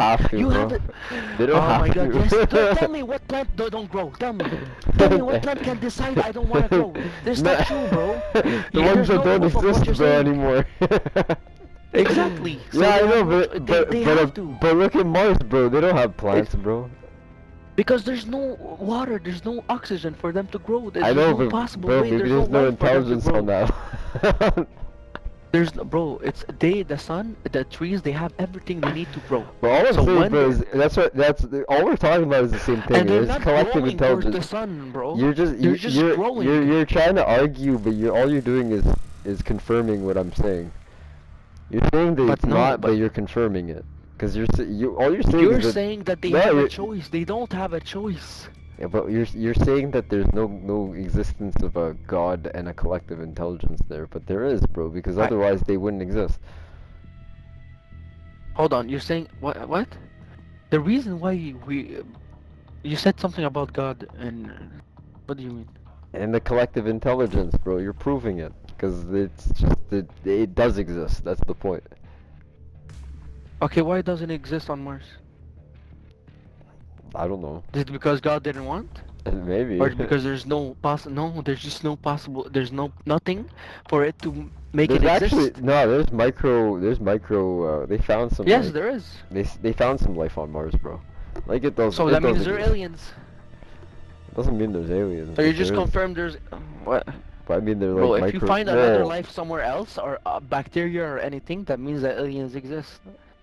have to, You bro. haven't. They don't Oh have my God! Yes. Tell to. me what plant don't grow. Tell me. Tell me what plant can decide I don't want to grow. That's No, not true, bro. the ones There's that no don't proof of what you're exist, bro, saying. anymore. Exactly. So Yeah, they I have know, no. They have to. but look at Mars, bro. They don't have It's plants, bro. because there's no water. There's no oxygen for them to grow. I There's know, no but possible bro, way. maybe There's no there's no life for them to intelligence on grow. that. There's no, bro. It's the sun, the trees. They have everything they need to grow. But all I'm So saying, when bro, they're is that's all we're talking about is the same thing. and they're It's not collective growing towards the intelligence. sun, bro. You're just They're just growing. you're trying to argue, but you're all you're doing is confirming what I'm saying. You're saying that But it's no, not, but but you're confirming it. Because you all you're saying you're is that saying that they no, have a you're choice. They don't have a choice. yeah, but you're saying that there's no existence of a god and a collective intelligence there, but there is, bro, because I otherwise they wouldn't exist. hold on. You're saying what? What? The reason why we you said something about God and what do you mean? And the collective intelligence, bro, you're proving it. Because it's just that it does exist. That's the point. Okay, why doesn't it exist on Mars? I don't know. Is it because God didn't want? Or Maybe. because there's no, there's just no possible, there's nothing for it to make it There's actually exist? no. There's micro. They found some Yes, like there is. they found some life on Mars, bro. Like So it that does means they're exist. aliens. Doesn't mean there's aliens, So you but just there is. confirmed there's what? But I mean they're Bro, like if you micro. find another Whoa. life somewhere else or bacteria or anything, that means that aliens exist.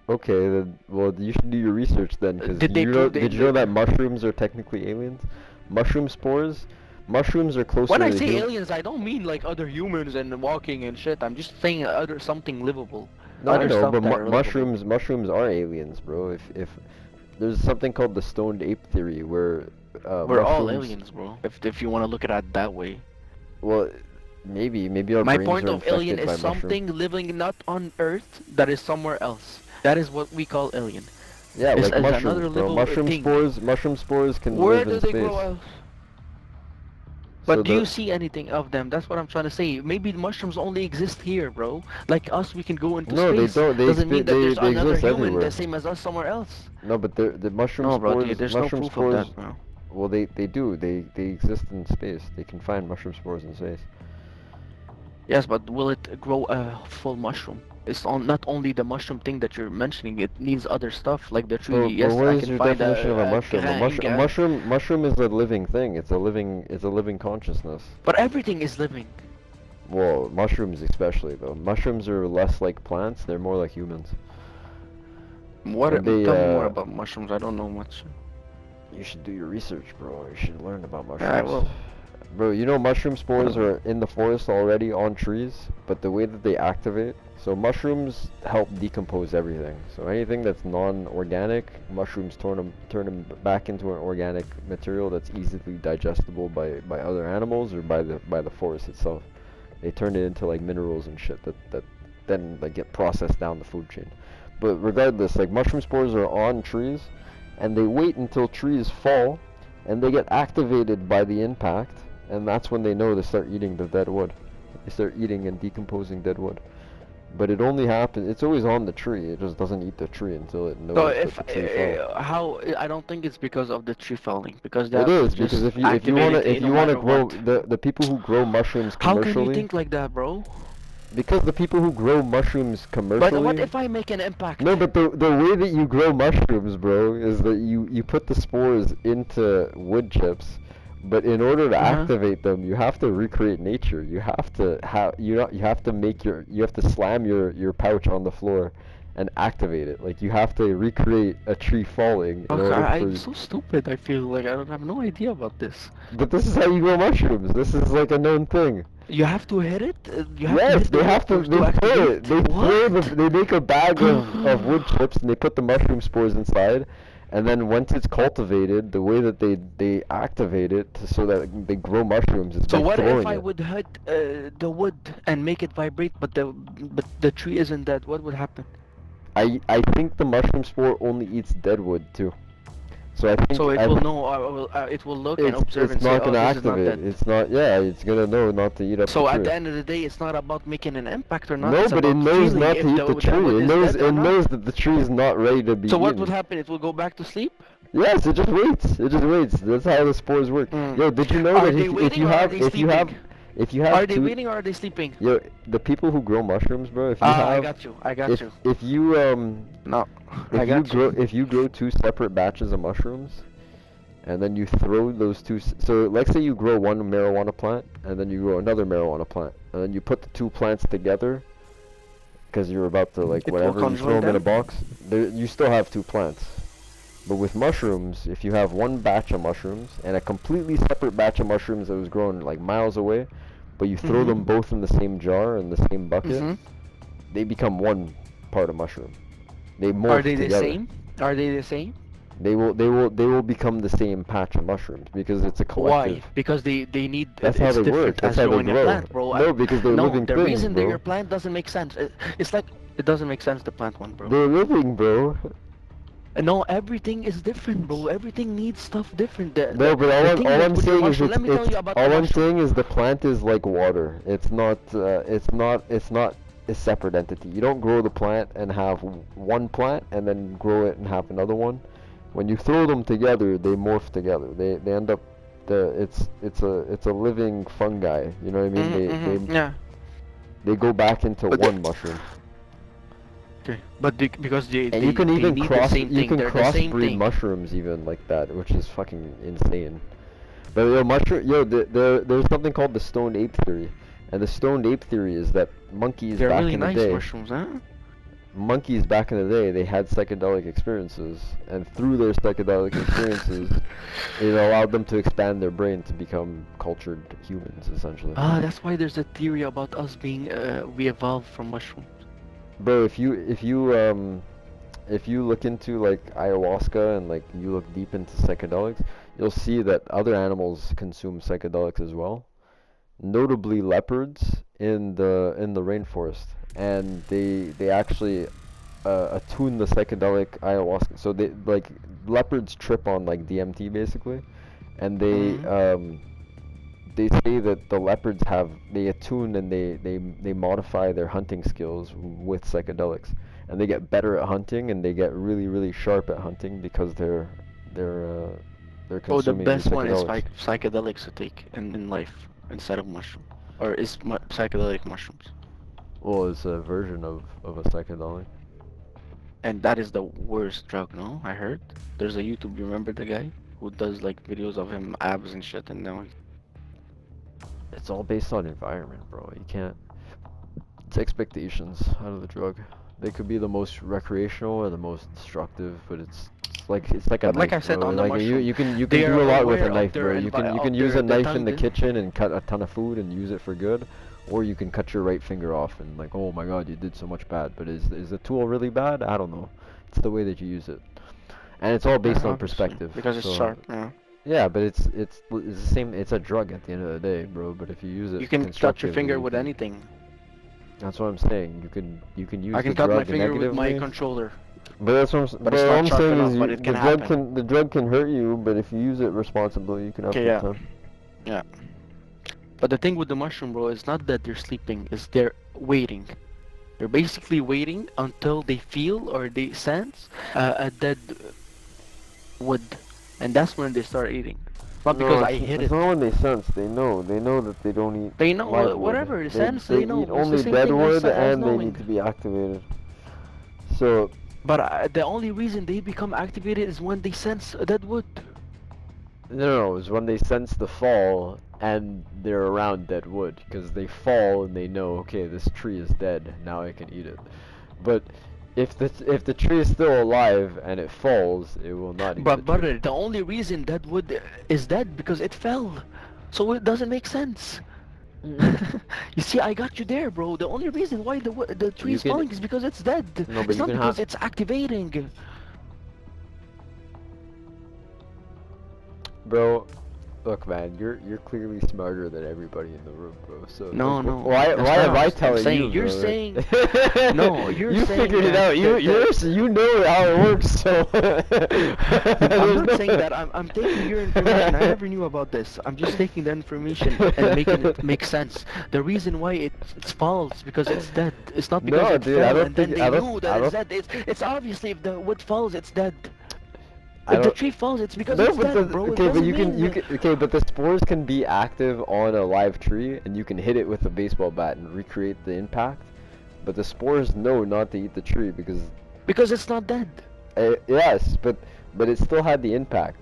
Okay, then well you should do your research then, because Did they you know prove did you know that mushrooms are technically aliens? Mushroom spores. Mushrooms are When closer I to say human. aliens, I don't mean like other humans and walking and shit. I'm just saying other something livable, No, I other know, stuff but that are livable. mushrooms are aliens, bro. If there's something called the stoned ape theory, where We're all mushrooms. aliens, bro. If you want to look at it that way. Well, maybe our My brains point are of alien infected is by mushroom. something living not on Earth that is somewhere else. That is what we call alien. Yeah, like Is mushrooms, another bro. livable thing. Mushroom spores can Where live do in they space. grow else? So But do you the see anything of them? That's what I'm trying to say. Maybe the mushrooms only exist here, bro. Like us, we can go into no, they space. don't. Doesn't mean that there's They another exist human the everywhere. same as us somewhere else. No, but the No, bro, dude, there's no mushroom proof of spores. that, bro. Well, they do. They exist in space. They can find mushroom spores in space. Yes, but will it grow a full mushroom? It's not only the mushroom thing that you're mentioning. It needs other stuff like the tree. But Yes, what I is can your find definition of a a mushroom? grain, Mushroom is a living thing. It's a living consciousness. but everything is living. Well, mushrooms especially though. Mushrooms are less like plants. They're more like humans. What? And they Tell me more about mushrooms. I don't know much. you should do your research, bro. You should learn about Yeah, I mushrooms. will. Bro, you know mushroom spores are in the forest already on trees, but the way that they activate, so mushrooms help decompose everything. So anything that's non-organic, mushrooms turn them back into an organic material that's easily digestible by other animals or by the forest itself. They turn it into like minerals and shit that then like get processed down the food chain. But regardless, like mushroom spores are on trees, and they wait until trees fall, and they get activated by the impact, and that's when they know to start eating the dead wood. They start eating and decomposing dead wood. But it only happens, it's always on the tree, it just doesn't eat the tree until it So knows that if the tree fell. how I don't think it's because of the tree falling because It that is, would because just activate it if no you wanna matter grow, what. the people who grow mushrooms How can you commercially, think like that, bro? because the people who grow mushrooms But what commercially. if I make an impact? No, but the way that you grow mushrooms, bro, is that you put the spores into wood chips, but in order to Uh-huh. activate them, you have to recreate nature. You have to you have to you have to slam your pouch on the floor and activate it. Like you have to recreate a tree falling in Okay, order I'm for. so stupid. I feel like I don't have no idea about this. But this is how you grow mushrooms. This is like a known thing. You have to hit it? You have to Yes, hit the they wood have to. for They to throw it. activate? They throw What? they make a bag of wood chips and they put the mushroom spores inside, and then once it's cultivated, the way that they activate it so that they grow mushrooms is So by what if throwing I it. would hit the wood and make it vibrate, but the tree isn't dead? What would happen? I think the mushroom spore only eats dead wood too. So I think So it I will think know. It will look and observe it's and say, not "Oh, gonna this is not activate. dead." It's not. Yeah, it's gonna know not to eat up the So at tree. the end of the day, it's not about making an impact or not. No, It's but it about knows feeling not if to eat the the wood tree. It is knows dead or it not. knows that the tree is not ready to be So what eaten. would happen? It will go back to sleep. Yes, it just waits. It just waits. That's how the spores work. Mm. Yo, did you know Are that they if waiting you or are have they if you have sleeping? if you have Are they two waiting or are they sleeping? yo the people who grow mushrooms, bro, if you Ah, I have got you. I got you. if you No, I got you. if you grow two separate batches of mushrooms and then you throw those two so let's say you grow one marijuana plant and then you grow another marijuana plant and then you put the two plants together because you're about to like It will whatever you throw conjoin them in a them. box, you still have two plants. But with mushrooms, if you have one batch of mushrooms and a completely separate batch of mushrooms that was grown like miles away, but you throw them both in the same jar in the same bucket, Mm-hmm. they become one part of mushroom. They Are morph they the together. same? Are they the same? They will become the same patch of mushrooms because it's a collective. Why? Because they need. That's how It's they work. different That's as how they growing a grow. plant, bro. No, because they're No, living the things, reason that bro. your plant doesn't make sense. It's like it doesn't make sense. The plant one, bro. They're living, bro. No, everything is different, bro. Everything needs stuff different. No, but The thing all that I'm with your saying is mushroom, let me tell it's you about all the I'm mushroom. saying is the plant is like water. It's not a separate entity. You don't grow the plant and have one plant and then grow it and have another one. When you throw them together, they morph together. They end up it's a living fungi. You know what I mean? Yeah. They go back into But one mushroom. okay, but because And you can they even need the same you thing. can They're the same crossbreed thing. mushrooms even like that, which is fucking insane. But there's something called the stoned ape theory, and the stoned ape theory is that They're really nice mushrooms, huh? monkeys back in the day, they had psychedelic experiences, and through their psychedelic experiences, it allowed them to expand their brain to become cultured humans, essentially. Ah, that's why there's a theory about us being we evolved from mushrooms. Bro, if you look into like ayahuasca and like you look deep into psychedelics, you'll see that other animals consume psychedelics as well. Notably leopards in the rainforest, and they actually attune the psychedelic ayahuasca. So like leopards trip on like DMT basically, and Mm-hmm. they say that the leopards they attune and they modify their hunting skills with psychedelics, and they get better at hunting and they get really sharp at hunting because they're Oh, the consuming these best one is psychedelics. psychedelics to take in life instead of mushroom, or is psychedelic mushrooms, Well, it's a version of a psychedelic. and that is the worst drug. No, I heard there's a YouTube. You remember the guy who does like videos of him abs and shit, and now It's all based on environment, bro. You can't. It's expectations out of the drug. They could be the most recreational or the most destructive, but it's like a But like I knife, said bro. on the Like mushroom, you can they are do a lot with a aware of knife, their bro. You can use a their knife in the tongue. kitchen and cut a ton of food and use it for good, or you can cut your right finger off and like, oh my God, you did so much bad. But is the tool really bad? I don't know. It's the way that you use it, and it's all based on Obviously, perspective. because it's So sharp. Yeah. yeah, but it's the same. It's a drug at the end of the day, bro. But if you use it You can cut your constructively, finger you with can. anything. That's what I'm saying. You can use I can the cut my drug finger with my negatively. controller, But that's what but but it's what not I'm sharp saying enough. is But it can happen. the drug can hurt you, but if you use it responsibly, you can have a Okay, good yeah, time. yeah. But the thing with the mushroom, bro, is not that they're sleeping. It's they're waiting. They're basically waiting until they feel or they sense a dead wood, and that's when they start eating. Not because No, I hit it's it. not when they sense. They know. They know that they don't eat They know live wood. whatever sense They they eat know. It's the only same dead thing wood as and they knowing. need to be activated. So But the only reason they become activated is when they sense a dead wood. no, it's when they sense the fall and they're around dead wood because they fall and they know, okay, this tree is dead. Now I can eat it. But if the tree is still alive and it falls, it will not eat the But tree. brother, the only reason that wood is dead because it fell, so it doesn't make sense. You see, I got you there, bro. The only reason why the tree You is can falling is because it's dead. no, but It's you not can because have it's activating. bro. Look, man, you're clearly smarter than everybody in the room, bro. So No, like, no, why that's why not am what I I'm telling saying. you, You're bro? saying no. You're You saying figured it that out. You know how it works. So I'm there's not no. saying that. I'm taking your information. I never knew about this. I'm just taking the information and making it make sense. The reason why it's false because it's dead. It's not because No, it dude, I fell don't and then think they I don't knew I that it's don't dead. It's obviously if the wood falls, it's dead. I If the don't. tree falls, it's because No, it's but dead, bro. It okay, but doesn't mean. okay, but the spores can be active on a live tree, and you can hit it with a baseball bat and recreate the impact. But the spores know not to eat the tree because, Because it's not dead. yes, but it still had the impact,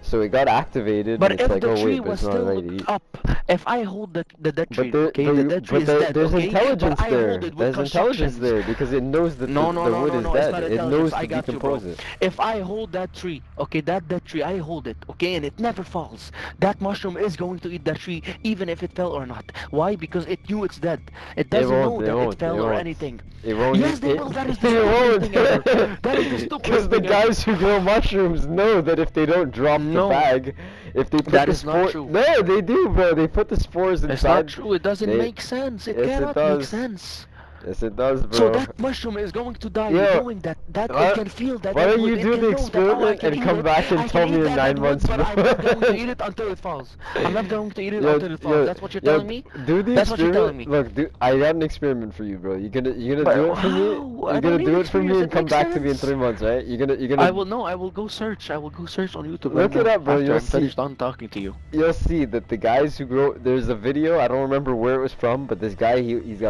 so it got activated, and But it's if like, the oh tree wait, but was it's not still ready to eat. up, if I hold the dead But tree, okay, the dead tree is dead, there's okay, but intelligence I hold there. it with There's intelligence constructions. there because it knows that No, no, the no, wood no, is no, it's dead. not It intelligence. knows I to got you, bro. decompose it. If I hold that tree, okay, that dead tree, I hold it, okay, and it never falls. That mushroom is going to eat that tree, even if it fell or not. Why? Because it knew it's dead. It It doesn't won't. know It that it won't. It fell or won't. anything. It won't. Yes, they will. That is the It stupidest won't. thing ever. That is the Because stupidest the thing ever. guys who grow mushrooms know that if they don't drop the No, bag, if they put that the is not spore, true. no, they do, bro. They put the spores It's not inside. true. It doesn't They, make sense. It yes, it cannot make does. sense. Yes, it does, So bro. that mushroom is going to die Yo, knowing that it why, can feel that why dead don't you wood. It do the can know that, oh, I experiment can and eat come it. back and I tell can me eat in that dead 9 wood, months, but bro? I'm not going to eat it until it falls. I'm not going to eat it until it falls. That's what you're telling me? Do the That's what you're telling experiment. me. Look, I got an experiment for you, bro. You gonna do But it for me? how? I You're don't gonna need do it for me experience. and It come makes back to me in sense. 3 months, right? You're I gonna will know. I will go search. I will go search on YouTube right look it now up, bro. after You'll I'm see. finished on talking to you. You'll see that the guys who grow. There's a video. I don't remember where it was from, but this guy he's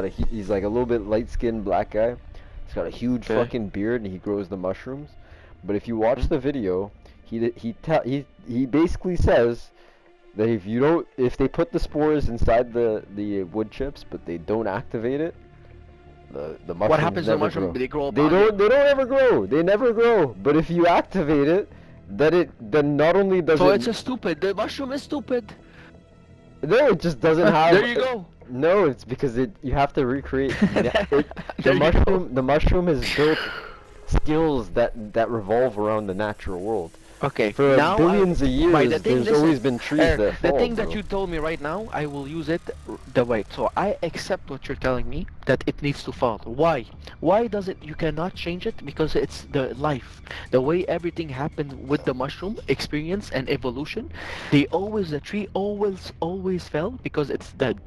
like a little bit light skinned black guy. He's got a huge Okay. fucking beard and he grows the mushrooms. But if you watch Hmm? the video, he basically says that if they put the spores inside the wood chips but they don't activate it, the What mushrooms happens to the never mushroom? grow. They grow up on it. They don't ever grow. They never grow. But if you activate it, then not only does So it it's a stupid. The mushroom is stupid. no, it just doesn't have. There you go. No, it's because you have to recreate. There you go. The mushroom has built skills that revolve around the natural world. Okay, For now billions of by years, the thing, there's always listen, been trees that the fall, thing that bro. you told me right now, I will use it the way. So I accept what you're telling me that it needs to fall. Why? Why does it? You cannot change it because it's the life, the way everything happened with the mushroom experience and evolution. The tree always fell because it's dead.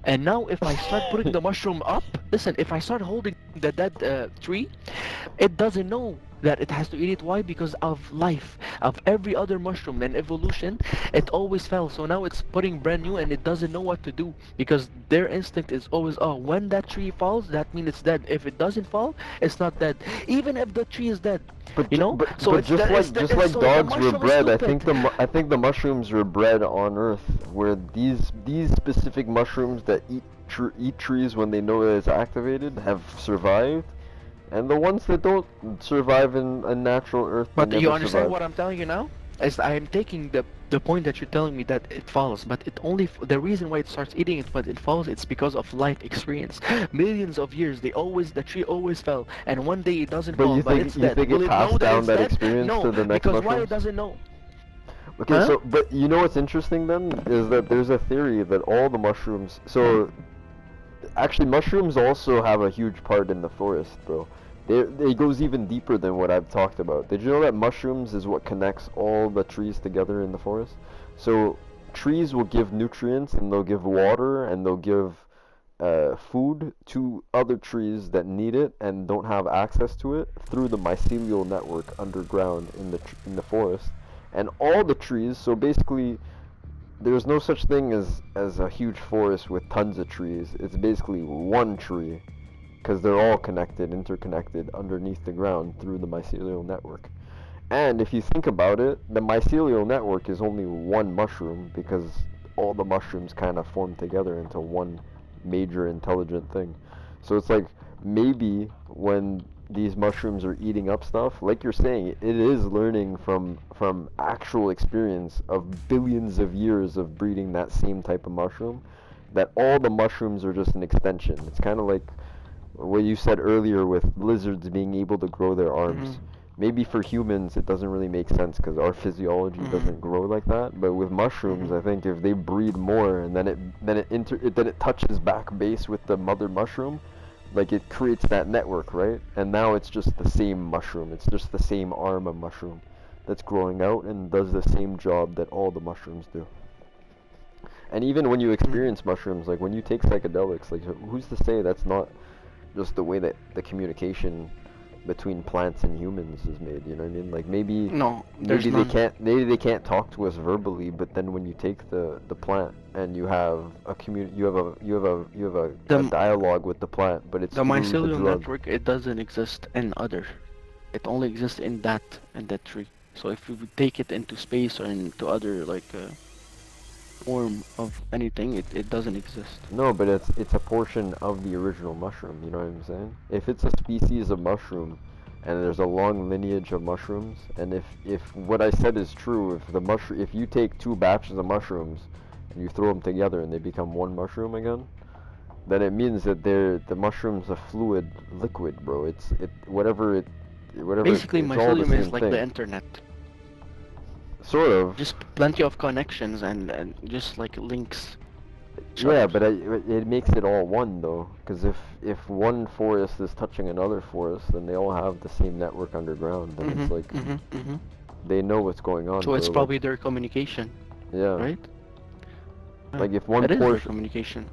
And now if I start putting the mushroom up, listen, if I start holding the dead tree, it doesn't know that it has to eat it. Why? Because of life, of every other mushroom and evolution, it always fell. So now it's putting brand new and it doesn't know what to do because their instinct is always, oh, when that tree falls, that means it's dead. If it doesn't fall, it's not dead. Even if the tree is dead, you know. So But it's just the, like it's the, just it's, like so the dogs were mushroom is bred, stupid. I think the mushrooms were bred on Earth, where these specific mushrooms that eat trees when they know that it's activated have survived, and the ones that don't survive in natural Earth, they But you never understand survive. what I'm telling you now? Is I am taking the point that you're telling me that it falls, but it only the reason why it starts eating it when it falls, it's because of life experience. Millions of years, the tree always fell, and one day it doesn't But fall, but it's you dead. think Will it it know passed that down it's that dead? experience No, to the next because why it mushrooms? doesn't know? Okay, Huh? so but you know what's interesting then is that there's a theory that all the mushrooms. So actually, mushrooms also have a huge part in the forest, bro. It goes even deeper than what I've talked about. Did you know that mushrooms is what connects all the trees together in the forest? So trees will give nutrients and they'll give water and they'll give food to other trees that need it and don't have access to it through the mycelial network underground in the forest. And all the trees, so basically there's no such thing as a huge forest with tons of trees. It's basically one tree because they're all connected, interconnected underneath the ground through the mycelial network. And if you think about it, the mycelial network is only one mushroom because all the mushrooms kind of form together into one major intelligent thing. So it's like maybe when these mushrooms are eating up stuff, like you're saying, it is learning from actual experience of billions of years of breeding that same type of mushroom, that all the mushrooms are just an extension. It's kind of like what you said earlier with lizards being able to grow their arms. Hmm. maybe for humans it doesn't really make sense because our physiology doesn't grow like that. But with mushrooms, I think if they breed more and then it touches back base with the mother mushroom, like it creates that network, right? And now it's just the same mushroom. It's just the same arm of mushroom that's growing out and does the same job that all the mushrooms do. And even when you experience mushrooms, like when you take psychedelics, like who's to say that's not just the way that the communication between plants and humans is made, you know what I mean? Like No, there's none. maybe they can't talk to us verbally, but then when you take the plant and you have a The dialogue with the plant, but it's the through the mycelial drug. network, it doesn't exist in other. It only exists in that tree. So if you take it into space or into other like form of anything, it doesn't exist. No, but it's a portion of the original mushroom, you know what I'm saying? If it's a species of mushroom and there's a long lineage of mushrooms, and if what I said is true, if you take two batches of mushrooms and you throw them together and they become one mushroom again, then it means that the mushroom's a fluid liquid, bro. Basically, It's all the mycelium is same like thing. the internet. Sort of. Just plenty of connections and just like links each Yeah, other. but it makes it all one though, because if one forest is touching another forest, then they all have the same network underground, and it's like they know what's going on, So bro. it's probably their communication, Yeah, right? Yeah. like if one It is their portion, communication.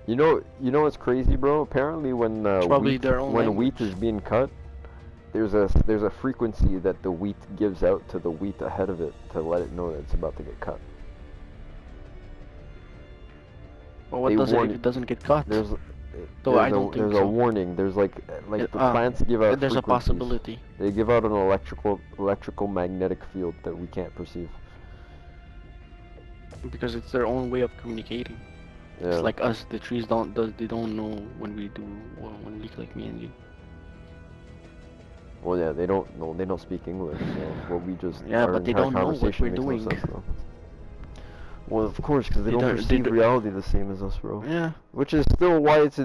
you know what's crazy, bro? Apparently, when It's probably their own wheat is language. being cut, there's a frequency that the wheat gives out to the wheat ahead of it to let it know that it's about to get cut. But what They does it warn if it doesn't get caught? there's So I don't think there's a so. warning. There's like It, the plants give out there's a frequencies. possibility. They give out an electrical magnetic field that we can't perceive. Because it's their own way of communicating. Yeah. It's like us, the trees they don't know when we do, or when we like me and you. Well, yeah, they don't speak English, so what we just Yeah, our but they entire don't know what conversation we're makes doing. no sense though. Well, of course, because they They don't don't, they perceive do, reality the same as us, bro. yeah, Which is still why it's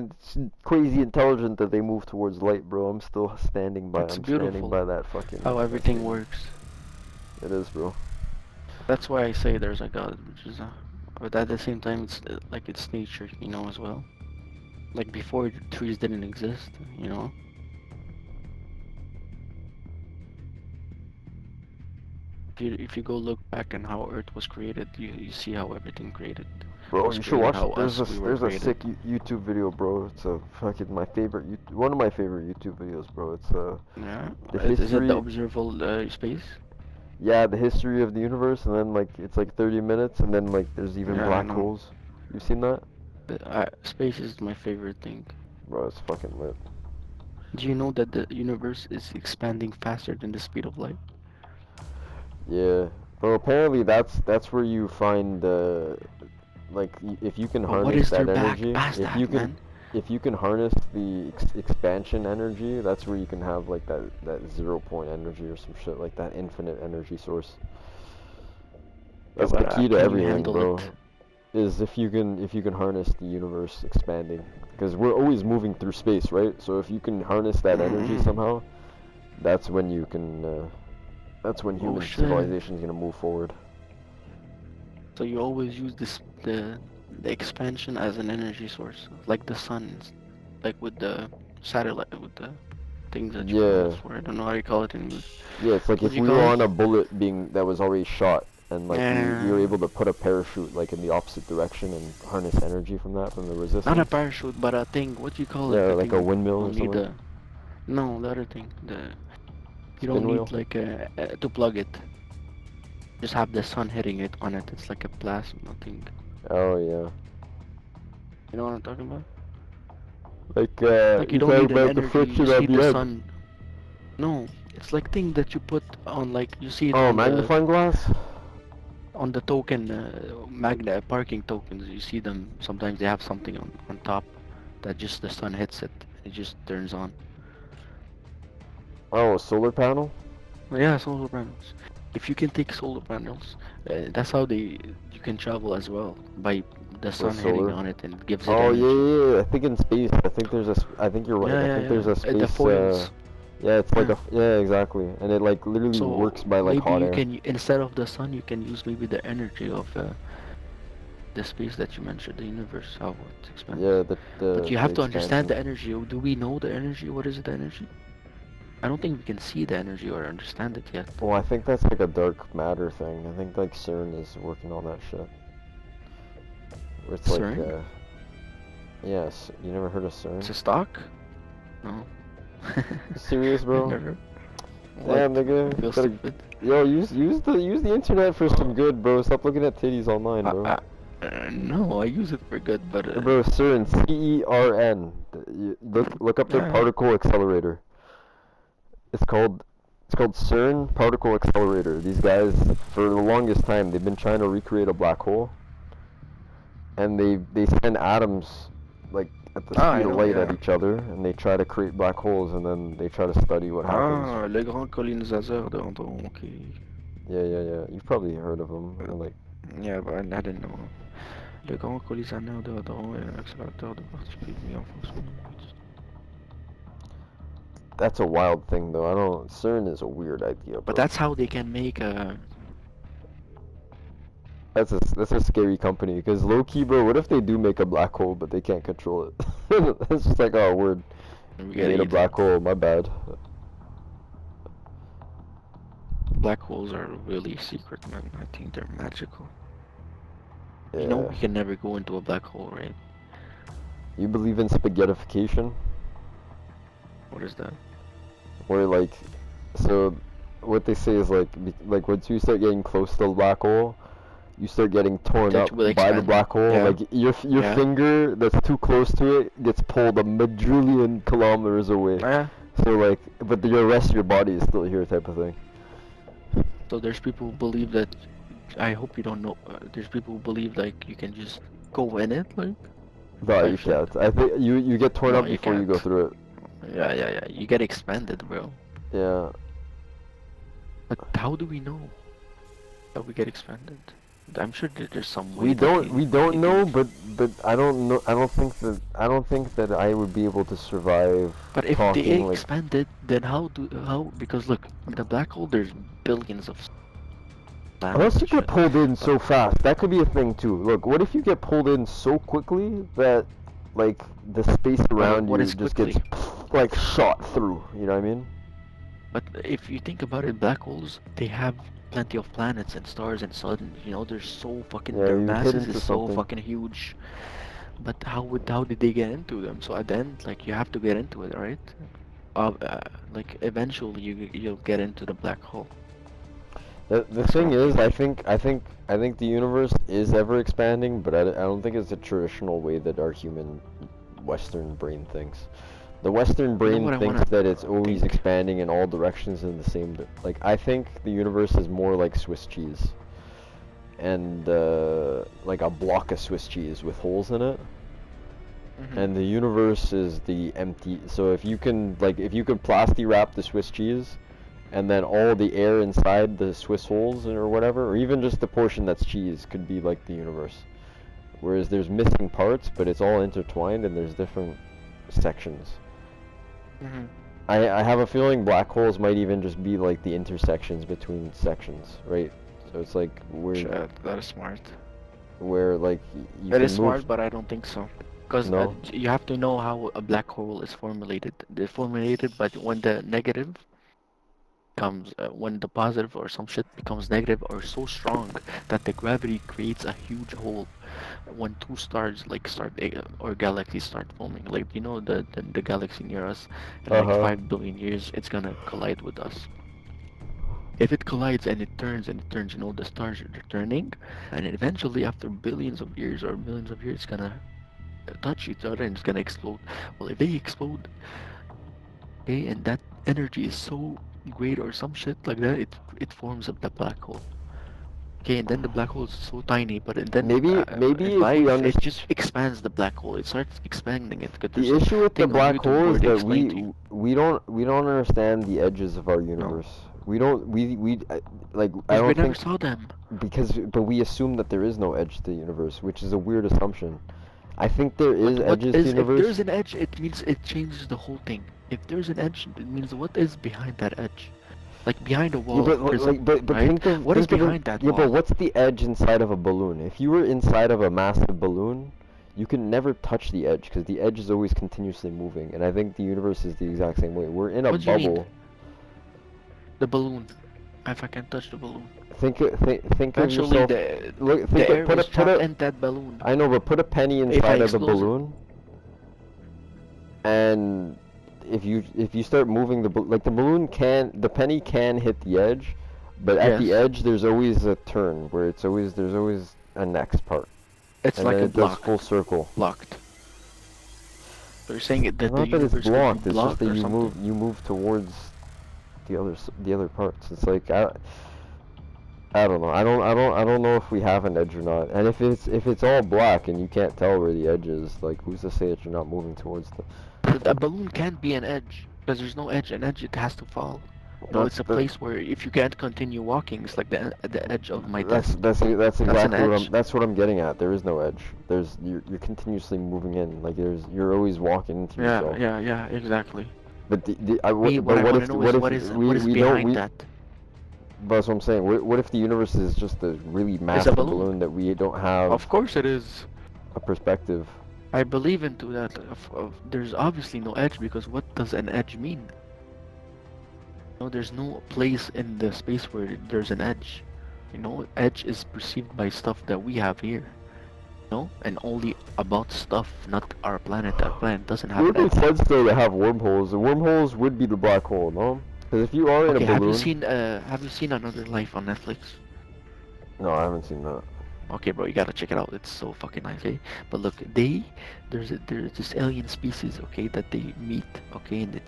crazy intelligent that they move towards light, bro. I'm still standing by. it's I'm standing beautiful by that fucking. how that everything statement. works. It is, bro. That's why I say there's a God, which is, but at the same time, it's like it's nature, you know, as well. Like before, trees didn't exist, you know. If you go look back and how Earth was created, you see how everything created Bro, was you should created, watch. how us we were There's a created. sick YouTube video, bro. It's a fucking my favorite. One of my favorite YouTube videos, bro. It's Yeah, the is it the history. observable space? Yeah, the history of the universe, and then like it's like 30 minutes, and then like there's even Yeah, I black know. holes. You've seen that? Space is my favorite thing. Bro, it's fucking lit. Do you know that the universe is expanding faster than the speed of light? Yeah, bro. Apparently that's where you find if you can But what harness is there that back energy, past that, man? if you can harness the expansion energy, that's where you can have like that 0 point energy or some shit like that infinite energy source. Yeah, That's the but key to can you everything, handle bro. it? Is if you can harness the universe expanding, because we're always moving through space, right? So if you can harness that energy Mm-hmm. somehow, that's when you can. That's when Oh human shit. civilization is gonna move forward. So you always use the expansion as an energy source, like the sun, like with the satellite, with the things that you call it Yeah, for. I don't know how you call it in English. yeah. It's like What if do you we call were it? on a bullet being that was already shot, and like we were Uh, able to put a parachute like in the opposite direction and harness energy from that from the Not a resistance. parachute, but a thing. What do you call it? Yeah, The like a thing you windmill or don't need something. the. No, the other thing. You don't Spin need wheel. like to plug it. Just have the sun hitting it on it. It's like a plasma thing. Oh yeah. You know what I'm talking about? Like Like you you don't talk need an about the energy. You friction just on need the the end. sun. No, it's like thing that you put on, like you see it Oh, magnifying glass. on the token magna parking tokens. You see them sometimes. They have something on top that just the sun hits it. It just turns on. Oh, a solar panel. Yeah, solar panels. If you can take solar panels, that's how you can travel as well by the With sun hitting solar. on it and it gives it Oh yeah, energy. yeah, yeah. I think in space. I think there's a. I think you're right. Yeah, I yeah, think there's a yeah. The space. foils. Yeah, it's like Yeah. yeah, exactly, and it like literally So works by like maybe hot you air. can, instead of the sun, you can use maybe the energy of the space that you mentioned, the universe, how it expands. Yeah, But you the have to understand expansion. the energy. Do we know the energy? What is the energy? I don't think we can see the energy or understand it yet. Well, I think that's like a dark matter thing. I think like CERN is working on that shit. Where it's like, CERN? yes, you never heard of It's CERN? a stock? No. You serious, bro? Never. What? Damn, I nigga. feel Gotta, stupid. yo, use the internet for some good, bro. Stop looking at titties online, I, bro. I, no, I use it for good, but Bro, CERN, CERN. Look up their yeah. particle accelerator. It's called it's called CERN Particle Accelerator. These guys, for the longest time, they've been trying to recreate a black hole, and they send atoms like at the Ah, speed I of know, light at yeah. each other, and they try to create black holes, and then they try to study what happens. Ah, le grand colonisateur de Andron, ok. Yeah, yeah, yeah. You've probably heard of them, Uh, like. Yeah, but I didn't know. Le grand collisateur de Hadron est un accélérateur de particules mis en fonction de... That's a wild thing, though. I don't. CERN is a weird idea, But bro. that's how they can make a... That's a scary company. Because low key, bro. What if they do make a black hole, but they can't control it? It's just like, oh, word. We You gotta made a eat them. black hole. My bad. Black holes are really secret, man. I think they're magical. You know Yeah. we can never go into a black hole, right? You believe in spaghettification, What is that? where like, so, what they say is like, like once you start getting close to the black hole, you start getting torn That up will by the expand. black hole. Yeah, Like your yeah. finger that's too close to it gets pulled a majillion kilometers away. Yeah. So like, but the rest of your body is still here, type of thing. So there's people who believe that... I hope you don't know. There's people who believe like you can just go in it, like, No, you type shit. can't. I think you get torn No, up you before you go can't. through it. Yeah, yeah, yeah. You get expanded, bro. Yeah. But how do we know that we get expanded? I'm sure that there's some way We that don't they know, do. but I don't know. I don't think that I would be able to survive But if they talking like. expanded, then how? Because look, in the black hole, there's billions of planets Unless you and get shit. pulled in But so fast, that could be a thing too. Look, what if you get pulled in so quickly that like the space around what you is just gets quickly? like shot through, you know what I mean? But if you think about it, black holes, they have plenty of planets and stars and suns. You know, they're so fucking. Yeah, Their you hit masses is into so something. fucking huge. But how did they get into them? So at the end, like you have to get into it, right? Like eventually you'll get into the black hole. The That's what thing I'm is, thinking. I think the universe is ever expanding, but I don't think it's the traditional way that our human Western brain thinks. The Western You know brain what I thinks wanna that it's always think? expanding in all directions in the same. Like I think the universe is more like Swiss cheese, and like a block of Swiss cheese with holes in it. Hmm. And the universe is the empty. So if you can plasti wrap the Swiss cheese, and then all the air inside the Swiss holes or whatever, or even just the portion that's cheese could be like the universe. Whereas there's missing parts, but it's all intertwined and there's different sections. Hmm. I have a feeling black holes might even just be like the intersections between sections, right? So it's like Shit, that is smart. where like you That is can move. smart, but I don't think so. Because No. you have to know how a black hole is formulated. They're formulated, but when the negative comes, when the positive or some shit becomes negative or so strong that the gravity creates a huge hole. When two stars like start or galaxies start forming, like you know the galaxy near us, in Uh like huh. 5 billion years, it's gonna collide with us. If it collides and it turns, you know, the stars are turning, and eventually after billions of years or millions of years, it's gonna touch each other and it's gonna explode. Well, if they explode, okay, and that energy is so great or some shit like that, it forms up the black hole. Okay, and then the black hole is so tiny, but and then Maybe in if we life it understand. just expands the black hole. It starts expanding it because there's The a issue with the thing on black YouTube hole where is they that explain to you. we don't understand the edges of our No, universe. We don't we like I because we don't never think saw them. because but we assume that there is no edge to the universe, which is a weird assumption. I think there But is what edges to is, the if universe. there's an edge, it means it changes the whole thing. If there's an edge, it means what is behind that edge? Like behind a Yeah, wall but of prism, but right? What is think of it. behind that Yeah, but wall? what's the edge inside of a balloon? If you were inside of a massive balloon, you can never touch the edge because the edge is always continuously moving. And I think the universe is the exact same way. We're in a What do you mean? bubble. The balloon. If I can touch the balloon. Think of Eventually yourself. Look, the think of, air is trapped in that balloon. I know, but put a penny If I inside of the expose it. balloon, and if you start moving like the balloon can the penny can hit the edge, but at the Yes. edge there's always a turn where there's always a next part, It's and like then a it does full circle. blocked. So you're saying It's that the not that it's universe could be blocked. It's just blocked that or something? you move towards the other parts. It's like I don't know. I don't know if we have an edge or not. And if it's all black and you can't tell where the edge is, like who's to say that you're not moving towards the A balloon can't be an edge because there's no edge. An edge it has to fall. You know, that's it's a the place where if you can't continue walking, it's like the edge of my desk. that's That's an exactly edge. what I'm getting at. There is no edge. You're continuously moving in. Like you're always walking into yourself. Yeah, exactly. But Me, what but I want to know is what is we don't behind that? but that's what I'm saying. What if the universe is just a really It's a massive balloon. balloon that we don't have Of course it is. a perspective? I believe into that. There's obviously no edge because what does an edge mean? No, there's no place in the space where there's an edge. You know, edge is perceived by stuff that we have here. No, and only about stuff, not our planet. Our planet doesn't have Would an make edge. sense though to have wormholes. The wormholes would be the black hole, no? Because if you are in a Okay, balloon, have you seen Another Life on Netflix? no, I haven't seen that. Okay, bro, you gotta check it out. It's so fucking nice, okay? But look, there's this alien species, okay, that they meet, okay, and it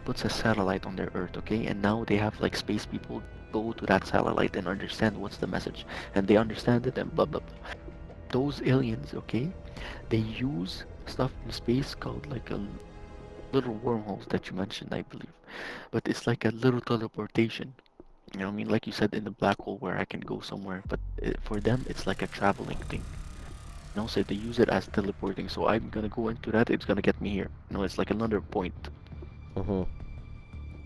puts a satellite on their Earth, okay, and now they have like space people go to that satellite and understand what's the message, and they understand it and blah blah blah. Those aliens, okay, they use stuff in space called like a little wormholes that you mentioned, I believe, but it's like a little teleportation. You know what I mean? Like you said in the black hole where I can go somewhere, but for them it's like a traveling thing. You know, so they use it as teleporting. So I'm gonna go into that. It's gonna get me here. You know, it's like another point. Mhm.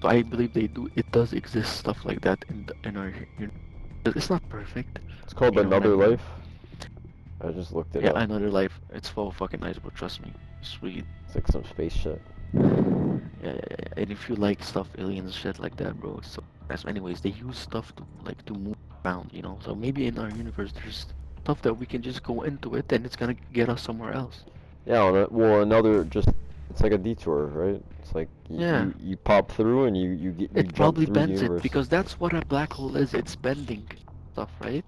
So I believe they do. It does exist stuff like that in our. It's not perfect. It's called You know what I Another mean? Life. I just looked it Yeah, up. Another Life. It's full fucking nice, but trust me, sweet. It's like some space shit. Yeah. And if you like stuff, aliens, shit like that, bro. So that's anyways. They use stuff to like to move around. You know. So maybe in our universe there's stuff that we can just go into it and it's gonna get us somewhere else. Yeah, well, another just it's like a detour, right? It's like Yeah. you pop through and you It jump probably through the bends it universe. because that's what a black hole is. It's bending stuff, right?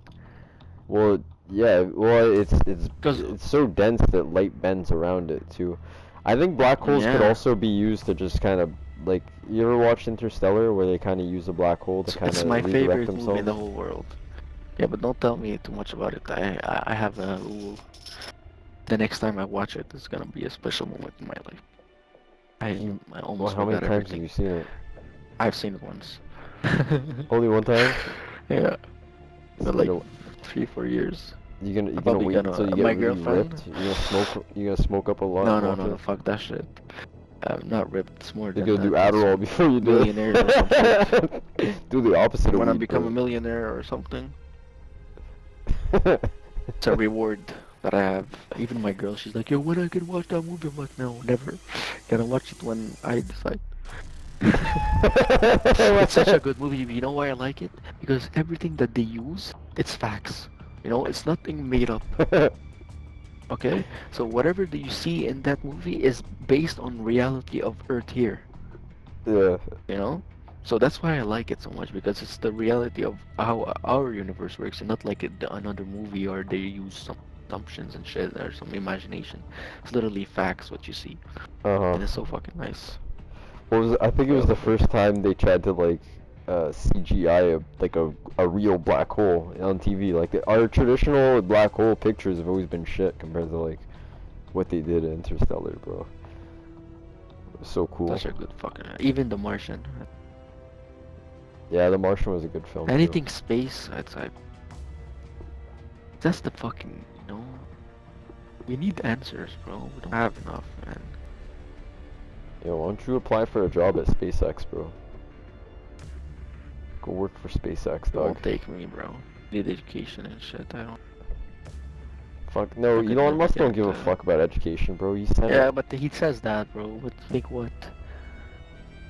Well, yeah, well, Because it's so dense that light bends around it too. I think black holes could yeah, also be used to just kind of like you ever watch Interstellar where they kind of use a black hole to kind it's my of redirect favorite movie in themselves? the whole world. Yeah, but don't tell me too much about it. I have a rule. The next time I watch it, it's gonna be a special moment in my life. You, I well, almost how many forgot times have everything. you seen it? I've seen it once. Only one time? Yeah, So but like 3, 4 years. you I'm gonna probably wait until gonna you get my really girlfriend. ripped? You gonna smoke up a lot No, and no, watch no, no. it? Fuck that shit. Not ripped. It's more You're than gonna do that. It's Adderall before you do millionaires or some shit. it. Do the opposite of When I weed, become a bro. millionaire or something, it's a reward that I have. Even my girl, she's like, "Yo, when I can watch that movie?" I'm like, "No, never. Gonna watch it when I decide." It's such a good movie. You know why I like it? Because everything that they use, it's facts. You know, it's nothing made up. Okay? So whatever that you see in that movie is based on reality of Earth here. Yeah. You know? So that's why I like it so much because it's the reality of how our universe works and not like another movie or they use some assumptions and shit or some imagination. It's literally facts what you see. Uh-huh. And it's so fucking nice. I think it was the first time they tried to like CGI a real black hole on TV. Like our traditional black hole pictures have always been shit compared to like what they did in Interstellar, bro. It was so cool. Such a good fucking even The Martian. Yeah, The Martian was a good film too. Anything space, it's like that's the fucking, you know, We need answers, bro. We don't have enough, man. Yo, why don't you apply for a job at SpaceX, bro? Go work for SpaceX, It won't dog. take me, bro. Need education and shit. I don't. Fuck, no, I you could know, never Musk don't get. give a fuck about education, bro. He said Yeah, it. but he says that, bro. But think what?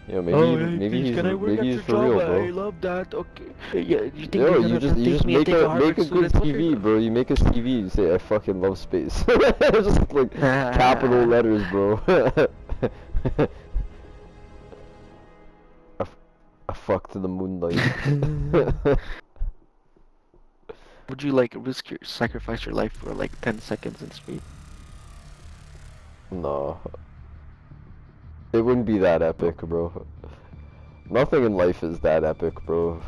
Yo, Oh, maybe please, he's can I work at maybe your he's for job? real, I bro. love that. Okay. Yeah, you think Yo, they're you gonna just take me and take a make Harvard a good student? What CV, bro. You make a CV. You say I fucking love space. Just like capital letters, bro. I fuck to the moonlight. Would you like risk your sacrifice your life for like 10 seconds in space? No, it wouldn't be that epic, bro. Nothing in life is that epic, bro.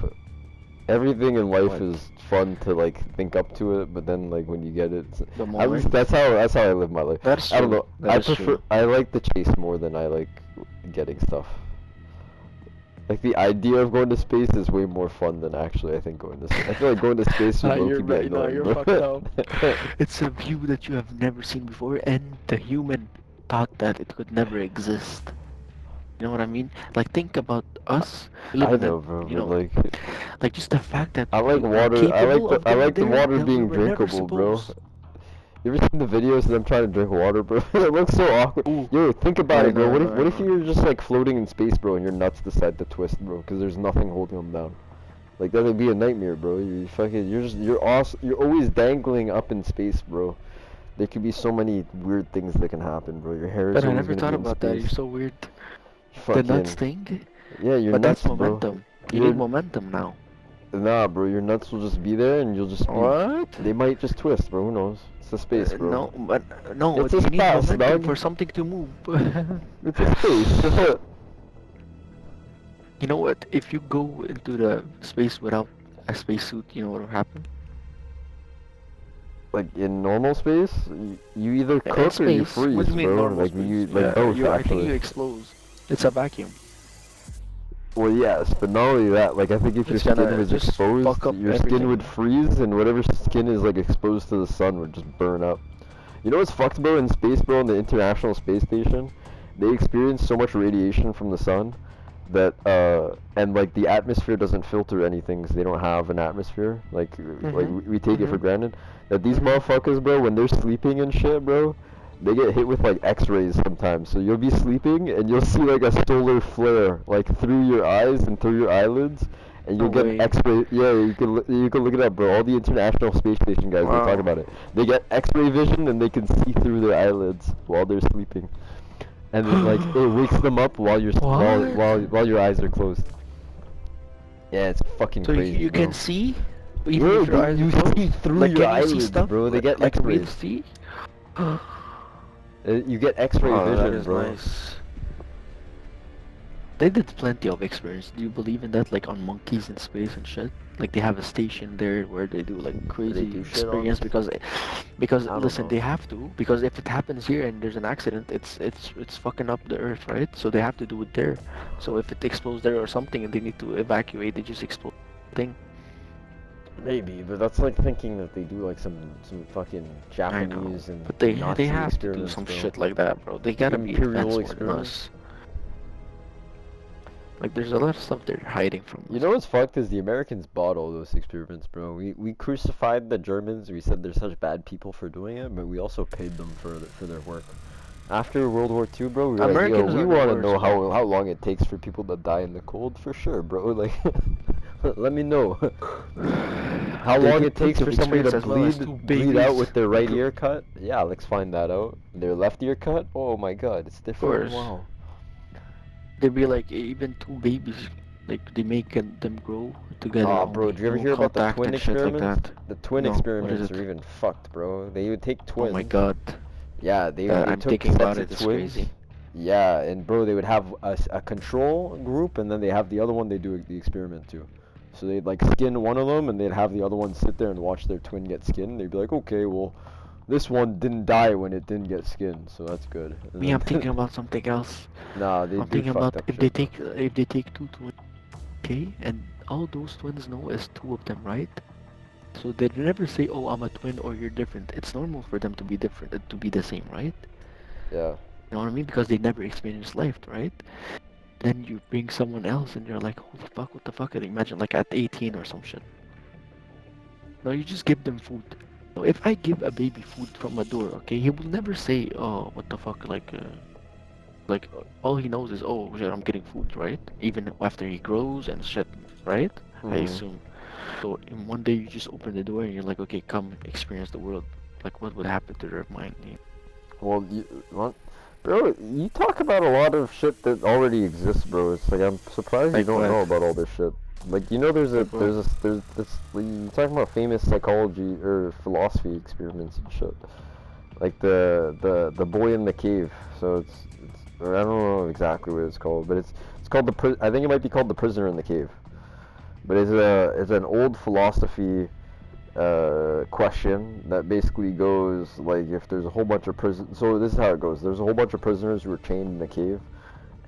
Everything in life What? is fun to like think up to it, but then like when you get it, The at least moment? that's how I live my life. That's I don't true. know. That is true. I like the chase more than I like getting stuff. Like the idea of going to space is way more fun than actually I think going to space. I feel like going to space would low-key be annoying, You're bro. fucked up. It's a view that you have never seen before, and the human thought that it could never exist. You know what I mean? Like think about us. We live I in a, know, bro, you but know, like just the fact that I like we are water. capable of I going like the there water that we being were never drinkable, bro. supposed. You ever seen the videos of them trying to drink water, bro? It looks so awkward. Ooh, Yo, think about I it, bro. know, I know, I What if know. you're just like floating in space, bro, and your nuts decide to twist, bro? Because there's nothing holding them down. Like that would be a nightmare, bro. You're always dangling up in space, bro. There could be so many weird things that can happen, bro. Your hair is But I always never gonna thought be in about that. You're space. so weird. The nuts Fucking thing? yeah, you're But that's nuts, bro. momentum. You need You're momentum now. nah, bro. Your nuts will just be there, and you'll just be. What? They might just twist, bro. Who knows? It's the space, bro. No, but no, It's a you need space, momentum for dog. something to move. It's a space. You know what? If you go into the space without a spacesuit, you know what will happen? Like in normal space, you either In cook or you space, what freeze, do you mean bro. normal Like space? you like both I think actually. you explode. It's a vacuum. Well, yes, but not only that. Like I think if your It's skin gonna was just exposed, fuck up your skin would everything. freeze, and whatever skin is like exposed to the sun would just burn up. You know what's fucked, bro? In space, bro, on the International Space Station, they experience so much radiation from the sun that and like the atmosphere doesn't filter anything because they don't have an atmosphere. Like Mhm. we take it for Mhm. granted that these Mhm. motherfuckers, bro, when they're sleeping and shit, bro, they get hit with like X-rays sometimes. So you'll be sleeping and you'll see like a solar flare like through your eyes and through your eyelids. And No you'll get way. X-ray. Yeah, you can look it up, bro. All the International Space Station guys, they talk Wow. about it. They get X-ray vision and they can see through their eyelids while they're sleeping, and like it wakes them up while What? while your eyes are closed. Yeah, it's fucking So crazy, you can bro. see even Yeah, if your eyes are you closed? see through Like your can you see eyelids, stuff? bro. They get Like real X-rays. see? You get X-ray Oh, that vision, is bro. nice. They did plenty of experiments. Do you believe in that? Like on monkeys in space and shit? Like they have a station there where they do like They crazy do shit on experience us. because I don't listen, know. they have to, because if it happens here and there's an accident, it's fucking up the earth, right? So they have to do it there. So if it explodes there or something and they need to evacuate, they just explode the thing. Maybe, but that's like thinking that they do like some fucking I know. Japanese and But they Nazi have to do experiments, some bro. shit like that, bro. They gotta be Imperial advanced more than experiments. us. Like there's a lot of stuff they're hiding from You us. know what's fucked is the Americans bought all those experiments, bro. We crucified the Germans. We said they're such bad people for doing it, but we also paid them for their work. After World War II, bro, we were like, yo, Americans we are the want to worst, know bro. how long it takes for people to die in the cold, for sure, bro. Like, let me know how They long did it takes plenty for of somebody to experience as well as two bleed out babies. with their right ear cut. Yeah, let's find that out. Their left ear cut. Oh my God, it's Of different. course. Wow. They'd be like even two babies, like they make them grow together Ah, bro, only, did you ever no hear about the contact twin and shit like experiments? that. The twin No, what is experiments it? are even fucked, bro. They would take Oh my twins. god. Yeah, they I'm took thinking sets about of it, it's twins. crazy. Yeah, and bro, they would have a control group, and then they have the other one they do the experiment to. So they'd like skin one of them, and they'd have the other one sit there and watch their twin get skinned. They'd be like, okay, well, this one didn't die when it didn't get skinned, so that's good. Me, I'm And thinking then, about something else. nah, they I'm do thinking fucked about up shit, bro. if they take two twins, okay, and all those twins know is two of them, right? So they never say, "Oh, I'm a twin," or "You're different." It's normal for them to be different, to be the same, right? Yeah. You know what I mean? Because they never experienced life, right? Then you bring someone else, and you're like, "Holy fuck, what the fuck?" And imagine like at 18 or some shit. No, you just give them food. So if I give a baby food from a door, okay, he will never say, "Oh, what the fuck," all he knows is, "Oh shit, I'm getting food," right? Even after he grows and shit, right? I Mhm. assume. So in one day you just open the door and you're like, "Okay, come experience the world." Like what would happen to their mind? Well, what? Bro, you talk about a lot of shit that already exists, bro. It's like I'm surprised you Like don't what? know about all this shit. Like, you know, Like what? there's this. You talking about famous psychology or philosophy experiments and shit. Like the boy in the cave. So it's or I don't know exactly what it's called, but it's called I think it might be called the prisoner in the cave. But it's an old philosophy question that basically goes like if there's a whole bunch of prison. So this is how it goes. There's a whole bunch of prisoners who are chained in a cave,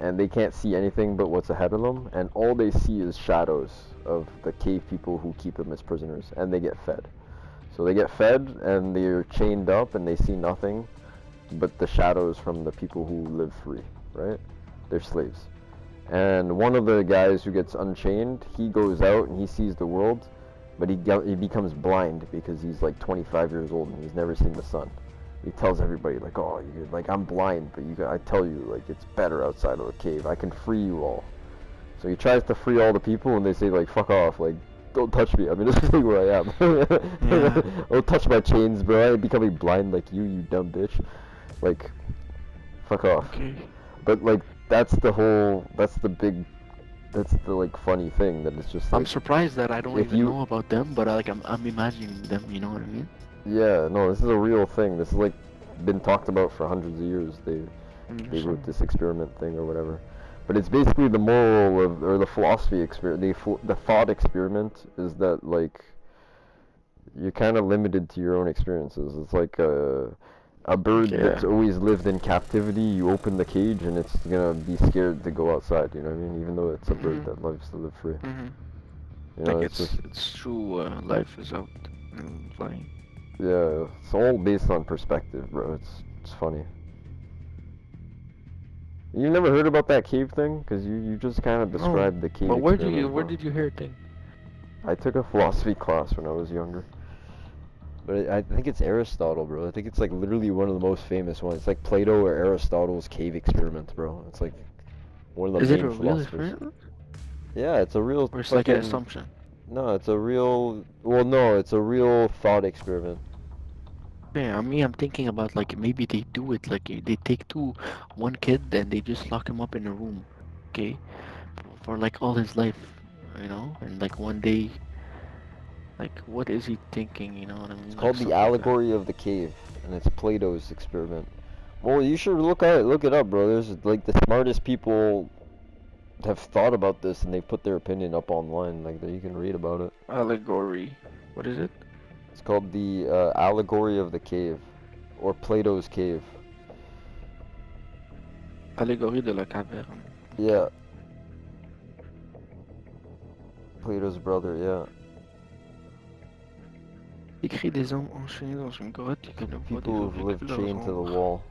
and they can't see anything but what's ahead of them, and all they see is shadows of the cave people who keep them as prisoners, and they get fed. So they get fed, and they're chained up, and they see nothing but the shadows from the people who live free, right? They're slaves. And one of the guys who gets unchained, he goes out and he sees the world, but he becomes blind because he's like 25 years old and he's never seen the sun. He tells everybody like, "Oh, like I'm blind, but I tell you like it's better outside of the cave. I can free you all." So he tries to free all the people, and they say like, "Fuck off, like don't touch me. I mean, this is where I Yeah. am. Don't touch my chains, bro. I ain't becoming blind like you dumb bitch. Like, fuck off." Okay. But like that's the like funny thing that it's just I'm like surprised that I don't if even you know about them, but I'm imagining them. You know what I mean? yeah, no, this is a real thing. This is like been talked about for hundreds of years. They wrote 100%. this experiment thing or whatever. But it's basically the moral of or the philosophy experiment. The thought experiment is that like you're kind of limited to your own experiences. It's like a bird Yeah. that's always lived in captivity. You open the cage and it's gonna be scared to go outside. You know what I mean? Even though it's a bird Mhm. that loves to live free. Mhm. You know, Like it's just it's true. Life is out and flying. yeah. It's all based on perspective, bro. It's funny. You never heard about that cave thing? Cause you just kind of No, described the cave but experiment, where bro. did you hear thing? I took a philosophy class when I was younger. But I think it's Aristotle, bro. I think it's like literally one of the most famous ones. It's like Plato or Aristotle's cave experiment, bro. It's like one of the Is it main a real philosophers. experience Yeah, it's a real or it's like an fucking assumption? no, it's a real well no, it's a real thought experiment. Yeah, I mean, I'm thinking about like maybe they do it like they take one kid and they just lock him up in a room, okay, for like all his life, and like one day, like what is he thinking? You know what I It's mean? Like called the stuff like that. allegory of the cave, and it's Plato's experiment. Well, you should look it up, bro. There's like the smartest people have thought about this and they put their opinion up online. Like you can read about it. Allegory. What is it? It's called the allegory of the cave, or Plato's cave. Allégorie de la caverne. Okay. Yeah, Plato's brother. Yeah, Écrit des hommes enchaînés dans une grotte et que la voix des people who've lived auricules leur chained to the ombre. wall.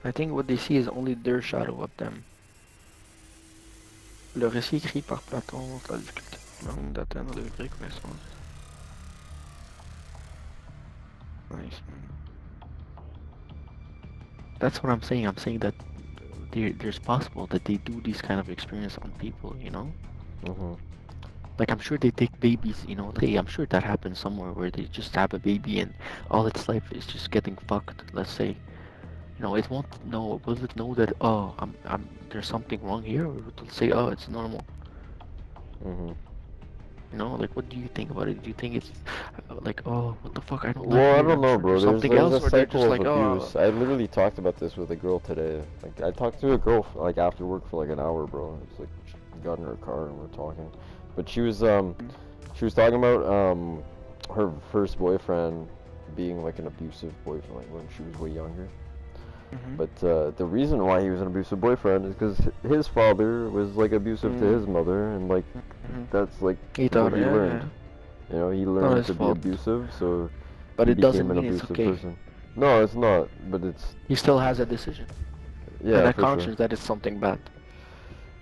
I think what they see is only their shadow of them. Le récit écrit par Platon, la difficulté d'atteindre les vraies connaissances. Nice, man. That's what I'm saying. I'm saying that there's possible that they do these kind of experience on people, you know? Mhm. Like I'm sure they take babies, you know. Hey, I'm sure that happens somewhere where they just have a baby and all its life is just getting fucked. Let's say, it won't know. Will it know that? Oh, there's something wrong here, or will it say, oh, it's normal? Mhm. Like what do you think about it? Do you think it's like, oh, what the fuck? I don't like Well, I weird. don't I'm know, sure bro. there's something There's a else, or they're cycle just of like, oh, abuse. I literally talked about this with a girl today. Like I talked to a girl like after work for like an hour, bro. I was like got in her car and we're talking. But she was talking about her first boyfriend being like an abusive boyfriend like when she was way younger. mm-hmm, But the reason why he was an abusive boyfriend is because his father was like abusive to mm-hmm, his mother, and like mm-hmm. that's like He what thought, he yeah, learned. yeah. You know, he Not learned his to be fault. abusive, so But he it doesn't became an mean it's abusive okay. person. No, it's not. But it's He still has a decision and yeah, a for sure, conscience that is something bad.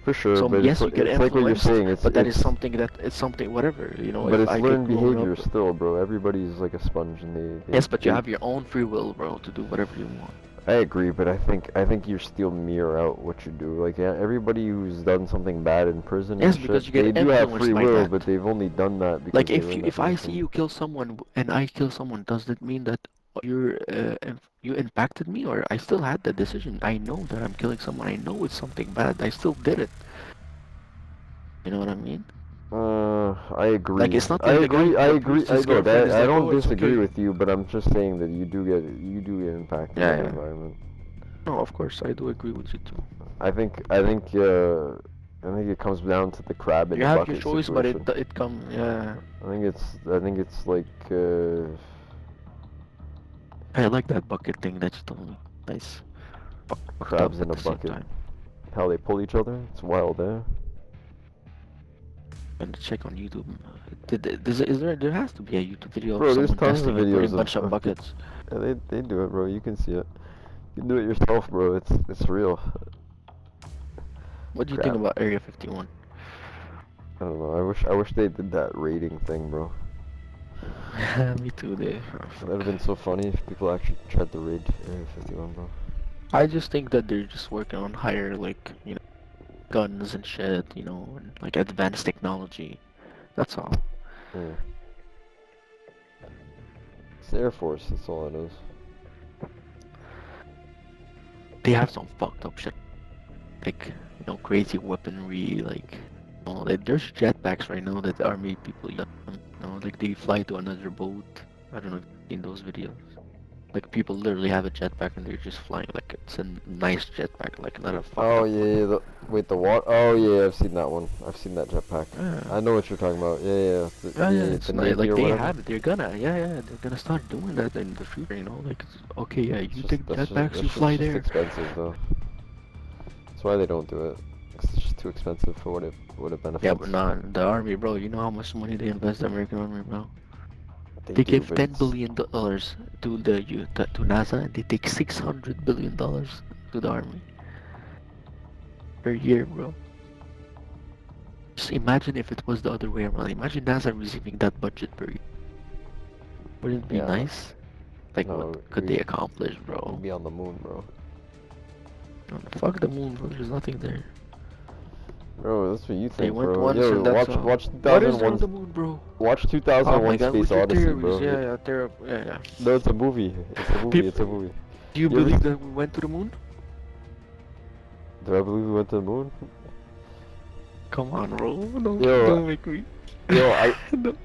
for sure. So But yes, you get it's like what you're influenced, saying. but that is something that it's something whatever. You know, But if it's I get learned grown up. behavior still, bro. Everybody's like a sponge, and Yes, but you have your own free will, bro, to do whatever you want. I agree, but I think you still mirror out what you do. Like yeah, everybody who's done something bad in prison Yes, and because shit, you they get do have influenced free by will, that. but they've only done that because Like they learned that if from I the see film. you kill someone and I kill someone, does that mean that you impacted me, or I still had the decision? I know that I'm killing someone. I know it's something bad. I still did it. You know what I mean? I Like agree. it's not like the guy who I abused agree. his Look, girlfriend is I like, don't oh, it's disagree okay. with you, but I'm just saying that you do get impacted by Yeah, the yeah. environment. No, of course I do agree with you too. I think it comes down to the crab in You the have your bucket choice, but situation. it come yeah. I think it's like I like that bucket thing that you told me. Nice. Fucked up crabs in at a the same bucket. time. How they pull each other. It's wild, eh? And check on YouTube. There has to be a YouTube video of Bro, there's someone tons of testing and putting videos a bunch of of people. buckets. Yeah, they do it, bro. You can see it. You can do it yourself, bro. It's real. What do you think Crab. about Area 51? I don't know. I wish they did that rating thing, bro. Me too, dude. Oh, That'd have fuck. been so funny if people actually tried to raid Area 51, bro. I just think that they're just working on higher, like, guns and shit, and like advanced technology. That's all. Mm. It's the Air Force. That's all it is. They have some fucked up shit, like, crazy weaponry, like, there's jetpacks right now that the army people use. Like they fly to another boat. I don't know if you've seen those videos. Like people literally have a jetpack and they're just flying. Like it's a nice jetpack, like not a fucked Oh up yeah, one. yeah. Wait, the what? Oh yeah, I've seen that one. I've seen that jetpack. Yeah. I know what you're talking about. Yeah, yeah. Yeah, yeah, it's The nice. Navy Like or they whatever. have it. They're gonna start doing that in the future. Like, okay, yeah, you take jetpacks, you fly Just there. expensive though. That's why they don't do it. 'Cause it's just too expensive for what it Yeah, but benefits. not the army, bro. You know how much money they invest the American army, bro. They They do, give but $10 billion to to NASA, and they take $600 billion to the army per year, bro. Just imagine if it was the other way around. Imagine NASA receiving that budget per year. Wouldn't it be yeah. nice? Like, what No, could they accomplish, bro? we'd be on the moon, bro. No, fuck the moon, bro. There's nothing there. Bro, that's what you They think, went bro. once Yo, and that's all. watch What is there on 2001. the moon, bro? Watch Oh my 2001 god, Space with your Odyssey, theories. bro. Yeah, yeah, yeah, yeah. No, it's a movie. It's a movie. It's a People, movie. do you You ever believe that we went to the moon? do I believe we went to the moon? Come on, bro. Yo, Don't make me. yo, No.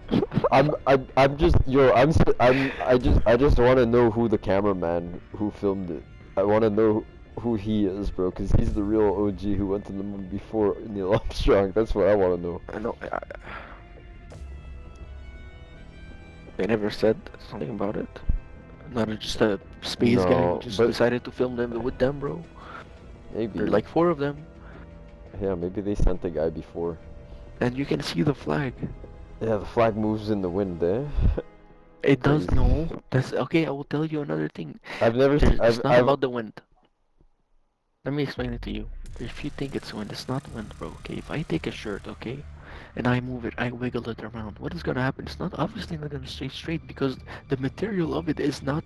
I'm just, yo, I just want to know who the cameraman who filmed it. I want to know who he is, bro, because he's the real OG who went to the moon before Neil Armstrong. That's what I want to know. I know. They never said something about it. Not just a space guy who No, just but decided to film them with them, bro. maybe. There are like 4 of them, Yeah, maybe they sent the guy before. and you can see the flag. Yeah, the flag moves in the wind, eh? It does Crazy. no. That's okay. I will tell you another thing. I've never, It's not about the wind. Let me explain it to you. If you think it's wind, it's not wind, bro. Okay, if I take a shirt, okay, and I move it, I wiggle it around. What is gonna happen? It's not obviously not gonna stay straight because the material of it is not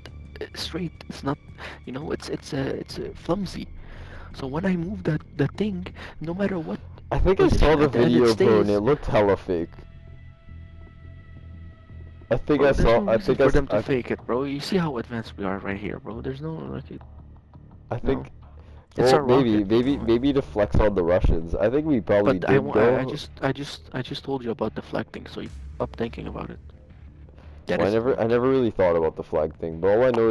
straight. It's not, it's flimsy. So when I move that thing, no matter what I think I saw position, the at the end it video, bro, and it stays. looked hella fake. Bro, there's no I reason think for them to fake it, bro. You see how advanced we are right here, bro. There's no like it. I No, think, it's well, a rocket, maybe to flex on the Russians. I think we probably But I, did wa- I go. just, I just, I just told you about the flag thing, so you stop thinking about it. That Well, is the I moon. never really thought about the flag thing, but all I know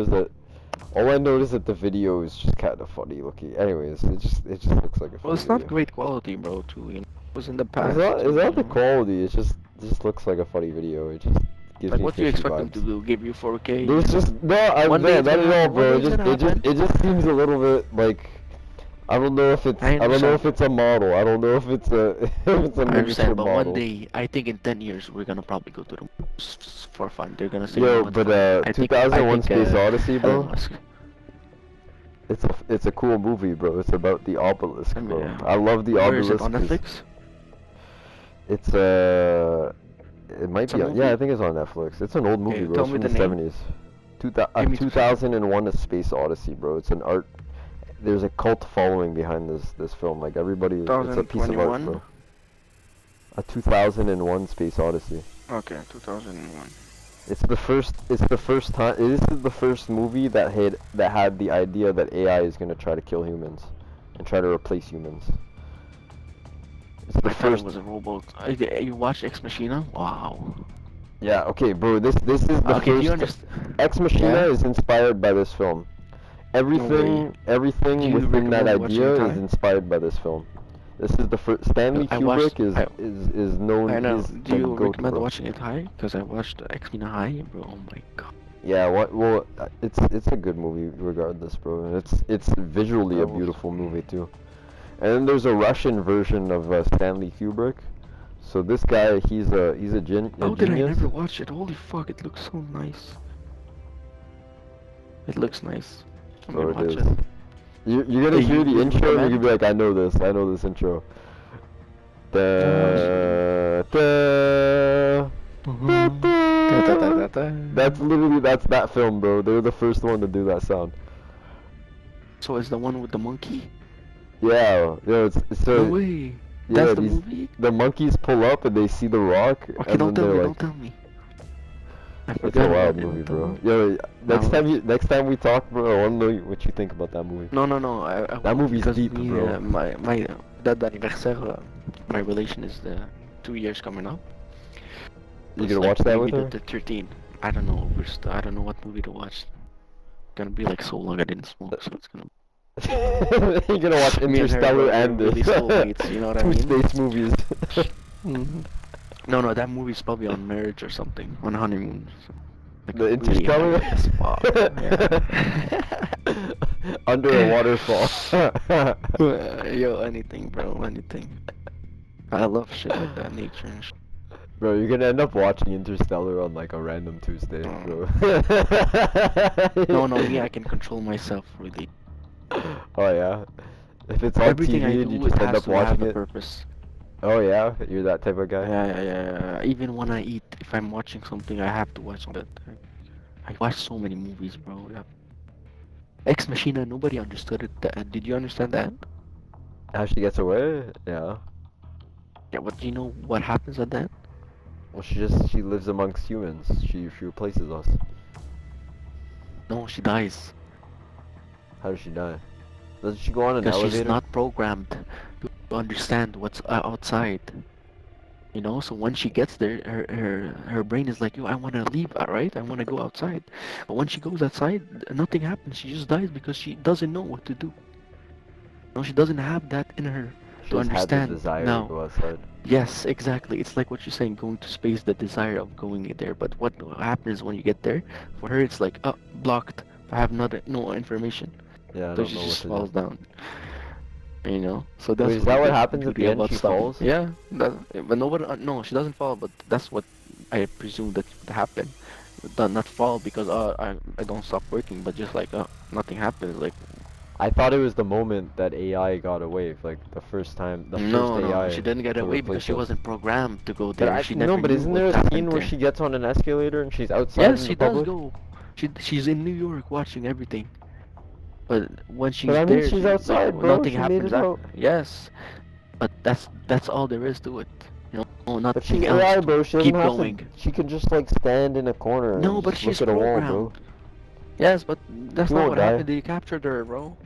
is that the video is just kind of funny looking. Anyways, it just looks like a Well, funny it's not video. great quality, bro. Too, it was in the It's past, too. not the quality. It just looks like a funny video. It just gives Like, me what do you fishy expect them to vibes. do? Give you 4K? There's just no, One day no, it's not gonna at all, happen. One bro. day it's gonna happen. It just seems a little bit like I don't know if it's I I don't know understand. if it's a model. I don't know if it's a if it's a I miniature understand, but one model. day, I think in 10 years, we're gonna probably go to the moon for fun. They're gonna say, you know Yo, what, but fine. I 2001 think, Space Odyssey, Elon bro. Musk. It's a cool movie, bro. It's about the obelisk, I mean, bro. I love the where is it obelisk on 'cause Netflix? it's it might It's a be on, yeah, I movie. think it's on Netflix. It's an old movie, Okay, bro. tell It's me from the the name. 70s. Give me 2 seconds. 2001 A Space Odyssey, bro. It's an art. There's a cult following behind this film. Like everybody, it's a piece of art, 2021. bro. A 2001 Space Odyssey. Okay, 2001. It's the first time. This is the first movie that had the idea that AI is gonna try to kill humans, and try to replace humans. It's the I thought it first. was a robot. You watched Ex Machina? Wow. Yeah. Okay, bro. This is the Okay, do you first. understand? Ex Machina Yeah? is inspired by this film. No way. Everything Do you within that recommend watching idea it is high? inspired by this film. This is the first. Stanley I watched. Kubrick is known. I know. He's Do like you goat, recommend bro. watching it high? Because I watched Ex Machina high, bro. Oh my god. Yeah, what? Well, it's a good movie regardless, bro. And it's visually a Bro. beautiful movie too. And then there's a Russian version of Stanley Kubrick. So this guy, he's a How did I genius. never watch it? Holy fuck! It looks so nice. It looks nice. I'm Bro, gonna it watch is. it. You're gonna Hey, hear you the would intro and you're gonna recommend? be like, I know this intro. Uh, Da, da, da, da. That's literally that's that film, bro. They were the first one to do that sound. So it's the one with the monkey? Yeah, yeah. No So way. yeah, That's the movie? the monkeys pull up and they see the rock Okay, and don't then tell they're me, like, don't tell me. I it's a forgot wild about it. movie, Don't tell bro. me. Yo, Now, next time we talk, bro, I wanna know what you think about that movie. no. I That will movie's because deep, me, bro. my date d'anniversaire, my relation is the 2 years coming up. You It's gonna watch like that maybe with her? the 13. I don't know. I don't know what movie to watch. Gonna be like so long I didn't smoke, so it's gonna. You're gonna watch Me and her, Interstellar bro, we're and this. really soulmates. You know what I Two mean? space movies. No, that movie's probably on marriage or something, on honeymoon. So, like The really high Interstellar? as fuck. Yeah. Under a waterfall. Yo, anything, bro, anything. I love shit like that, nature and shit. Bro, you're gonna end up watching Interstellar on like a random Tuesday, bro. No, me, I can control myself, really. Oh yeah? If it's on Everything I TV and you do, it just end has up to have watching a it. purpose. Oh yeah? You're that type of guy? Yeah. Even when I eat, if I'm watching something, I have to watch it. I watch so many movies, bro. Yeah. Ex Machina, nobody understood it. Did you understand that? How she gets away? Yeah. Yeah, but do you know what happens at that? Well, she lives amongst humans. She replaces us. No, she dies. How does she die? Doesn't she go on an Because she's elevator? not programmed to understand what's outside. You know, so when she gets there, her brain is like, yo, I want to leave, alright? I want to go outside. But when she goes outside, nothing happens. She just dies because she doesn't know what to do. No, she doesn't have that in her She to just had the understand desire to now. go outside. Yes, exactly. It's like what you're saying, going to space, the desire of going there. But what happens when you get there? For her, it's like, oh, blocked. I have no information. Yeah, I So don't she know what just to falls do. down. You know, so Wait, that's is that what the happens at beauty the end? about She stuff. falls? Yeah, but nobody. No, she doesn't fall. But that's what I presume that would happen. Not fall because I don't stop working, but just like nothing happens. Like I thought it was the moment that AI got away, like the first time, the first no, she AI didn't get to away because replace she us. wasn't programmed to go But there. She no, never but knew isn't what there a happened scene where there. she gets on an escalator and she's outside Yes, in the she does public? go. She's in New York watching everything. But when But she's I mean, there, she's she like outside, bro. nothing She made happens it after. out. Yes, but that's all there is to it. You know, But she's nothing else AI, to bro. She doesn't keep have to. going. She can just like stand in a corner No, and but just she's look at a wall, bro. programmed. Yes, but that's She not won't what die. happened. They captured her, bro.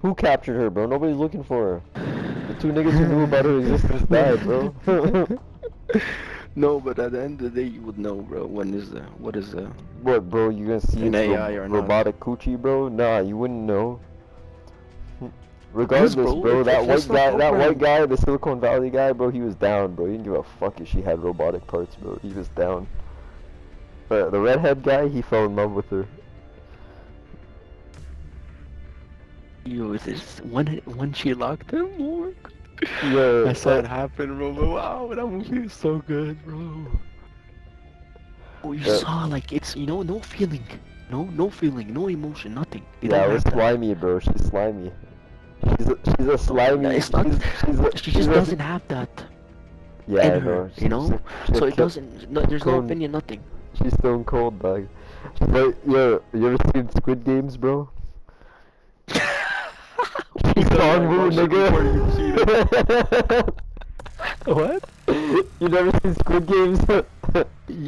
Who captured her, bro? Nobody's looking for her. The two niggas who knew about her existence died, bro. No, but at the end of the day, you would know, bro. What is What, bro? You gonna see an it's AI or not? robotic coochie, bro? Nah, you wouldn't know. Yes, Regardless, bro. bro, It's not that white programmed. guy, the Silicon Valley guy, bro, he was down, bro. He didn't give a fuck if she had robotic parts, bro. He was down. But the redhead guy, he fell in love with her. Yo, this when she locked him, oh my God. Yeah, I saw it happen, bro. But wow, that movie is so good, bro. Oh, you uh, saw like it's no feeling, no feeling, no emotion, nothing. They yeah, don't it was have that. slimy, bro. She's slimy. She's a No, slimy. it's not. She She's just a. doesn't have that Yeah, in I her, know. She's a, she's a So it doesn't. No, there's no cone. opinion, nothing. She's stone cold, dog. She's like, yo, you ever seen Squid Games, bro? Who She's does Song like Woo, watch it before you've seen it? nigga. What? You never seen Squid Games?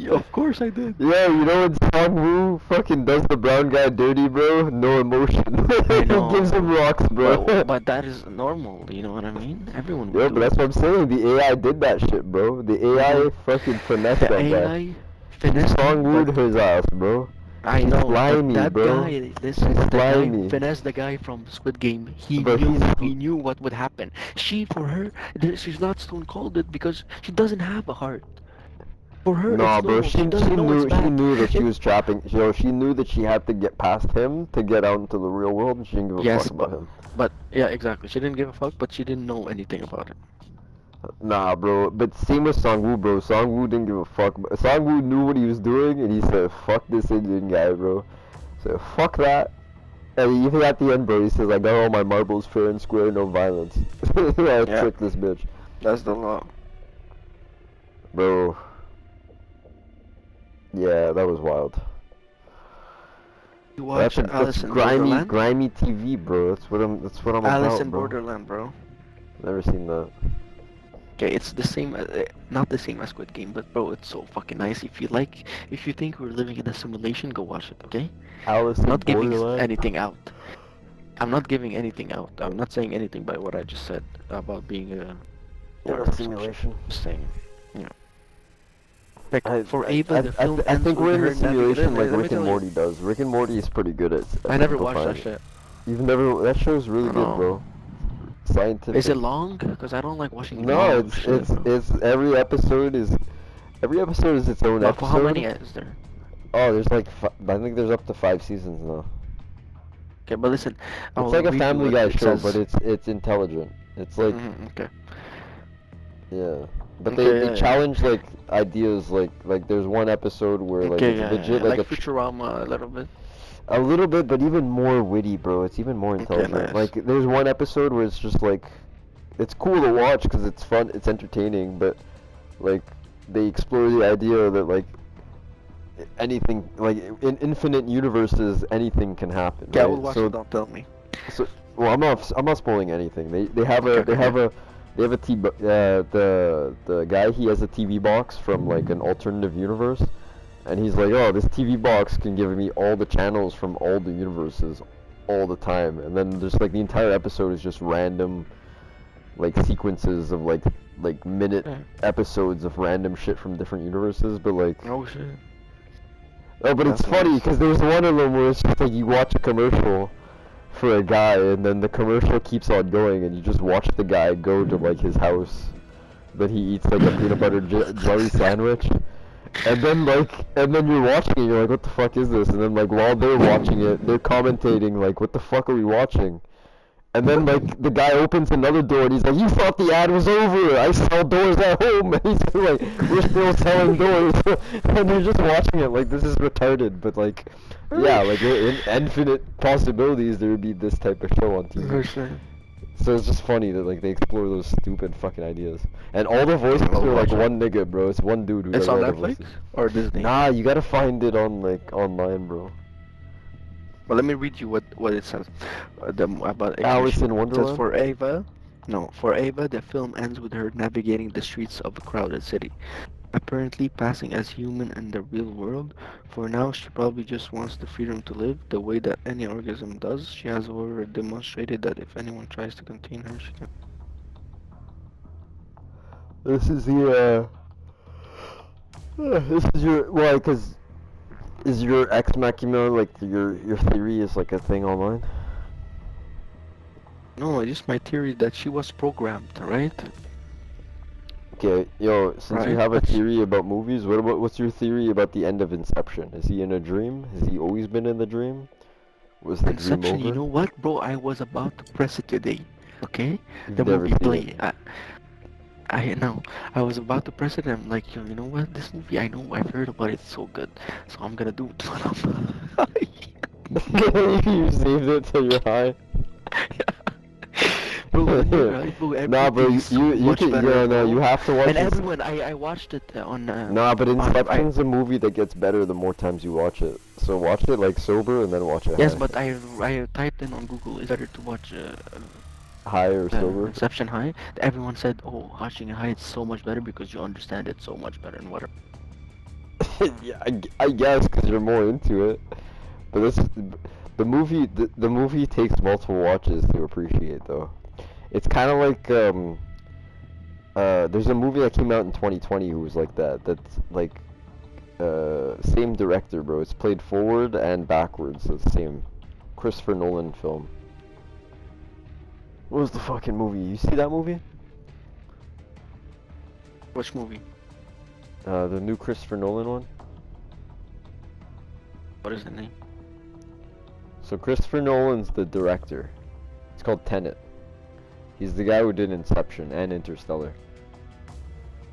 Of course I did. Yeah, you know when Song Woo fucking does the brown guy dirty, bro? No emotion. I He gives him know, rocks, bro. but that is normal. You know what I mean? Everyone would Yeah, but do it. that's what I'm saying. The AI did that shit, bro. The AI fucking finessed The that guy. AI She finessed Song him, but Woo'd his ass, bro. I She's know, but slimy, that bro. guy, listen, She's the guy who slimy. finessed the guy from Squid Game, But he's he knew what would happen. She, for her, she's not stone cold it because she doesn't have a heart. For her, nah, it's bro. normal. She doesn't know it's She bad. knew that she It, was trapping. You know, she knew that she had to get past him to get out into the real world, and she didn't give a fuck yes, about him. but yeah, exactly. She didn't give a fuck, but she didn't know anything about it. Nah, bro. But same with Songwoo, bro. Songwoo didn't give a fuck. Songwoo knew what he was doing, and he said, "Fuck this Indian guy, bro." So fuck that. And even at the end, bro, he says, "I got all my marbles fair and square, no violence." I Yeah, tricked this bitch, that's the law. bro. Yeah, that was wild. You watch That's Alice in grimy, Borderland? grimy TV, bro. That's what I'm Alice about, in bro. Borderland, bro. Never seen that. Okay, it's the same, not the same as Squid Game, but bro, it's so fucking nice. If you think we're living in a simulation, go watch it, okay? Alice I'm in not giving Borderland. anything out. I'm not giving anything out. I'm not saying anything by what I just said about being a In whatever. a simulation. Just saying, you know. Like I, for I, Ava, the film I ends think with we're in her a simulation like let me Rick and tell you. Morty does. Rick and Morty is pretty good at I never watched simplifying that it. shit. You've never. That show's really I good, know. bro. Is it Scientific. long? Because I don't like watching No, long shit, bro. it's every episode is its own But for how many episode. is there? Oh, there's like I think there's up to 5 seasons now. Okay, but listen, It's I'll like a read you Family what Guy it show, but says. it's intelligent. It's like Okay. yeah, but Okay, they yeah, yeah. challenge like ideas like there's one episode where like Okay, it's yeah, yeah, legit yeah. like Like Futurama a little bit. a little bit, but even more witty, bro. It's even more Okay, intelligent. nice. Like there's one episode where it's just like it's cool to watch because it's fun, it's entertaining, but like they explore the idea that like anything like in infinite universes anything can happen, Okay, I will right? watch it. Don't tell me. So well I'm not spoiling anything. They have Okay, a okay, okay. the guy, he has a TV box from like an alternative universe, and he's like, oh, this TV box can give me all the channels from all the universes all the time, and then just like the entire episode is just random like sequences of like minute Yeah. episodes of random shit from different universes, but like Oh shit. oh, but it's That's funny nice. because there's one of them where it's just like you watch a commercial for a guy, and then the commercial keeps on going, and you just watch the guy go to like his house, that he eats like a peanut butter jelly sandwich, and then you're watching it, you're like, what the fuck is this? And then like while they're watching it, they're commentating like, what the fuck are we watching? And then like the guy opens another door and he's like, you thought the ad was over, I sell doors at home. And he's like, we're still selling doors. And you're just watching it like, this is retarded, but like yeah, like in infinite possibilities there would be this type of show on For TV. sure. So it's just funny that like they explore those stupid fucking ideas. And all the voices I'll are like watch it. one nigga, bro. It's one dude who It's does on all the Netflix voices. or Disney. Nah, you gotta find it on like online, bro. But let me read you what it says about Ex Alice Machina. in It says Wonderland? for Ava, the film ends with her navigating the streets of a crowded city, apparently passing as human in the real world. For now, she probably just wants the freedom to live the way that any organism does. She has however demonstrated that if anyone tries to contain her, she can. This is the this is your why? Cause is your ex machina like your theory is like a thing online? No, it's just my theory that she was programmed, right? Okay, yo, since you Right, have a but theory about movies, what's your theory about the end of Inception? Is he in a dream? Has he always been in the dream? Was the dream Inception, you over? know what, bro? I was about to press it today. Okay? You've The never movie seen play. it. I know. I was about to press it and I'm like, yo, you know what? This movie, I know I've heard about it. It's so good. So I'm gonna do it when I'm You saved it till you're high. Bro, when you're right, bro, Nah, bro, everything is so you much can, better, yeah, no, you bro. have to watch And this. everyone, I watched it Nah, but I Inception's a movie that gets better the more times you watch it. So watch it like sober and then watch it yes, high. but I typed in on Google, it's better to watch High or sober? Inception high. Everyone said, oh, watching it high it's so much better because you understand it so much better and whatever. Yeah, I guess because you're more into it. But the movie takes multiple watches to appreciate though. It's kind of like there's a movie that came out in 2020 who was like that. That's like same director, bro. It's played forward and backwards. So it's the same Christopher Nolan film. What was the fucking movie? You see that movie? Which movie? The new Christopher Nolan one? What is the name? So Christopher Nolan's the director. It's called Tenet. He's the guy who did Inception and Interstellar.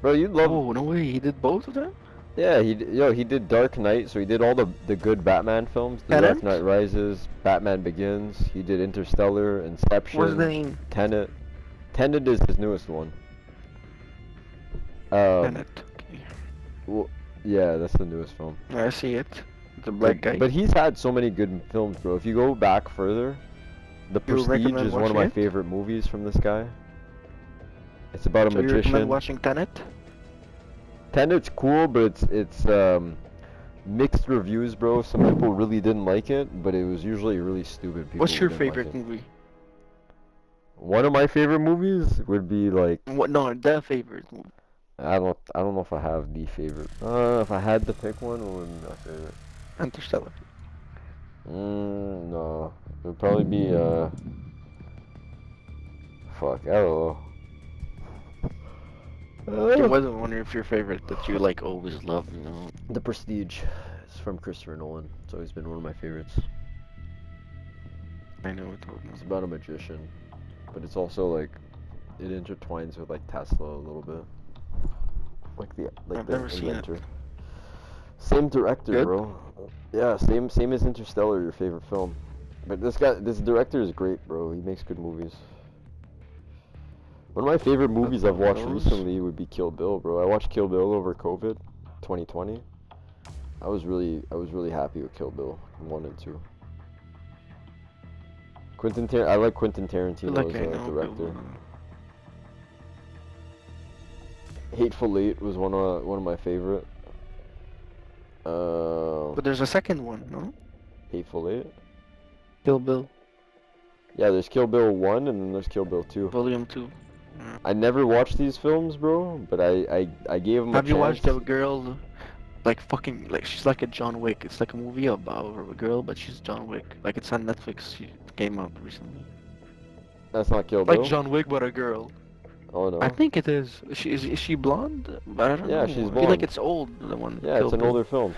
Bro, you'd love. Oh, no way, he did both of them? Yeah, he did Dark Knight, so he did all the good Batman films. The Dark Tenet? Knight Rises, Batman Begins. He did Interstellar, Inception, What's the name? Tenet. Tenet is his newest one. Tenet. Okay. Well, yeah, that's the newest film. I see it. The black guy. But he's had so many good films, bro. If you go back further, The You Prestige recommend is one of watching my it? favorite movies from this guy. It's about a So you recommend magician. watching Tenet? Tenet's cool, but it's mixed reviews, bro. Some people really didn't like it, but it was usually really stupid people. What's who your didn't like favorite it. movie? One of my favorite movies would be like What? No, the favorite movie. I don't know if I have the favorite. If I had to pick one, what would be my favorite? Interstellar. No. It would probably be fuck, I don't Okay, know. what's one of your favorite that you like always love, you know? The Prestige. It's from Christopher Nolan. It's always been one of my favorites. I know it. It's about a magician, but it's also like it intertwines with like Tesla a little bit, I've the never seen it. inventor. Same director, Good? bro. Yeah, same as Interstellar, your favorite film. But this director is great, bro. He makes good movies. One of my favorite movies I've watched Those? recently would be Kill Bill, bro. I watched Kill Bill over COVID, 2020. I was really happy with Kill Bill 1 and 2. I like Quentin Tarantino Like as I a know. director. Hateful Eight was one of my favorite. But there's a second one, no? Hateful Eight. Kill Bill, Yeah, there's Kill Bill 1 and then there's Kill Bill 2. Volume 2. I never watched these films, bro, but I gave them a Have you watched chance. the girl, like fucking, like she's like a John Wick. It's like a movie about a girl, but she's John Wick. Like it's on Netflix. She came out recently. That's not Kill Like Bill. John Wick, but a girl. Oh no. I think it is. Is she blonde? But I don't know. Yeah, she's I feel blonde. like it's old. The one. Yeah, Kill it's an Bill. older film.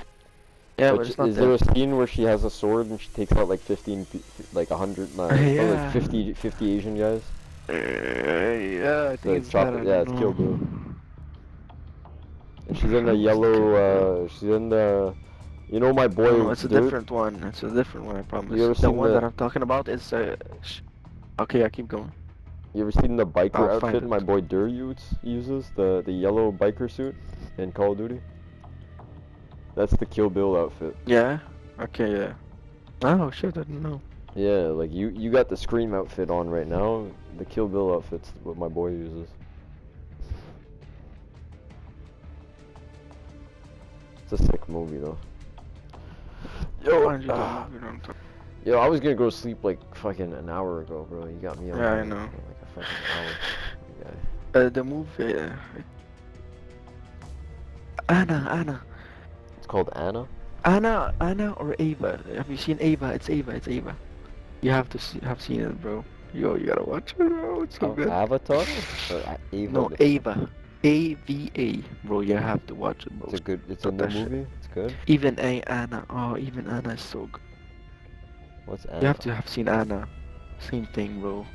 Yeah, But but it's not is there a that. scene where she has a sword and she takes out like 100, or Yeah. like 50 Asian guys? Yeah, I So think it's it's that. chocolate. I Yeah, don't it's Kill know. Bill. And she's in the How is it yellow. Kill Bill? She's in the. You know my boy. No, no, it's a Dirt? different one. It's a different one. I promise. You ever The seen one the- that I'm talking about is okay, I keep going. You ever seen the biker I'll find outfit it. my boy Dur uses? The yellow biker suit in Call of Duty? That's the Kill Bill outfit. Yeah. Okay. Yeah. Oh shit! I didn't know. Yeah, like you got the Scream outfit on right now. The Kill Bill outfit's what my boy uses. It's a sick movie though. Find you the movie don't talk- Yo, I was gonna go to sleep like fucking an hour ago, bro. You got me on Yeah, I there know. for like a fucking hour. Yeah. The movie. Anna. It's called Anna. Anna or Ava. Have you seen Ava? It's Ava. You have to have seen it, bro. Yo, you gotta watch it, bro. It's so good. Avatar? Or Ava? No, Ava. AVA, bro. You have to watch it, bro. It's a Put new that shit. movie. It's good. Even Anna. Oh, even Anna is so good. What's You Anna? have to have seen Anna. Same thing, bro.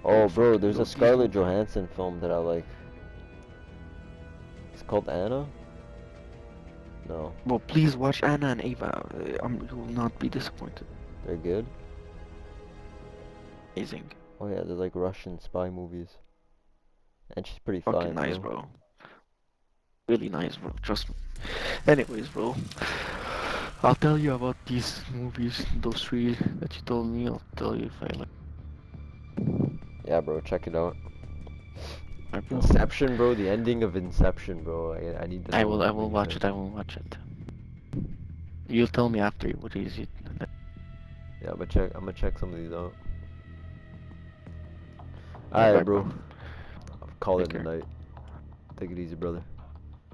Oh, bro, Fucking there's a these Scarlett movies. Johansson film that I like. It's called Anna? No, Bro, please watch Anna and Ava. You will not be disappointed. they're good. Amazing. Oh yeah, they're like Russian spy movies. And she's pretty Fucking fine, nice, bro. bro. Really nice, bro. Trust me. Anyways, bro. I'll tell you about these movies, those three that you told me. I'll tell you if I like. Yeah, bro, check it out. Alright, bro. Inception, bro, the ending of Inception, bro. I need to I know will. I what will you watch think. it. I will watch it. You'll tell me after what is it. Yeah, I'm gonna check some of these out. Bye, Alright, bro. bro. I'll call Take it a care. night. Take it easy, brother.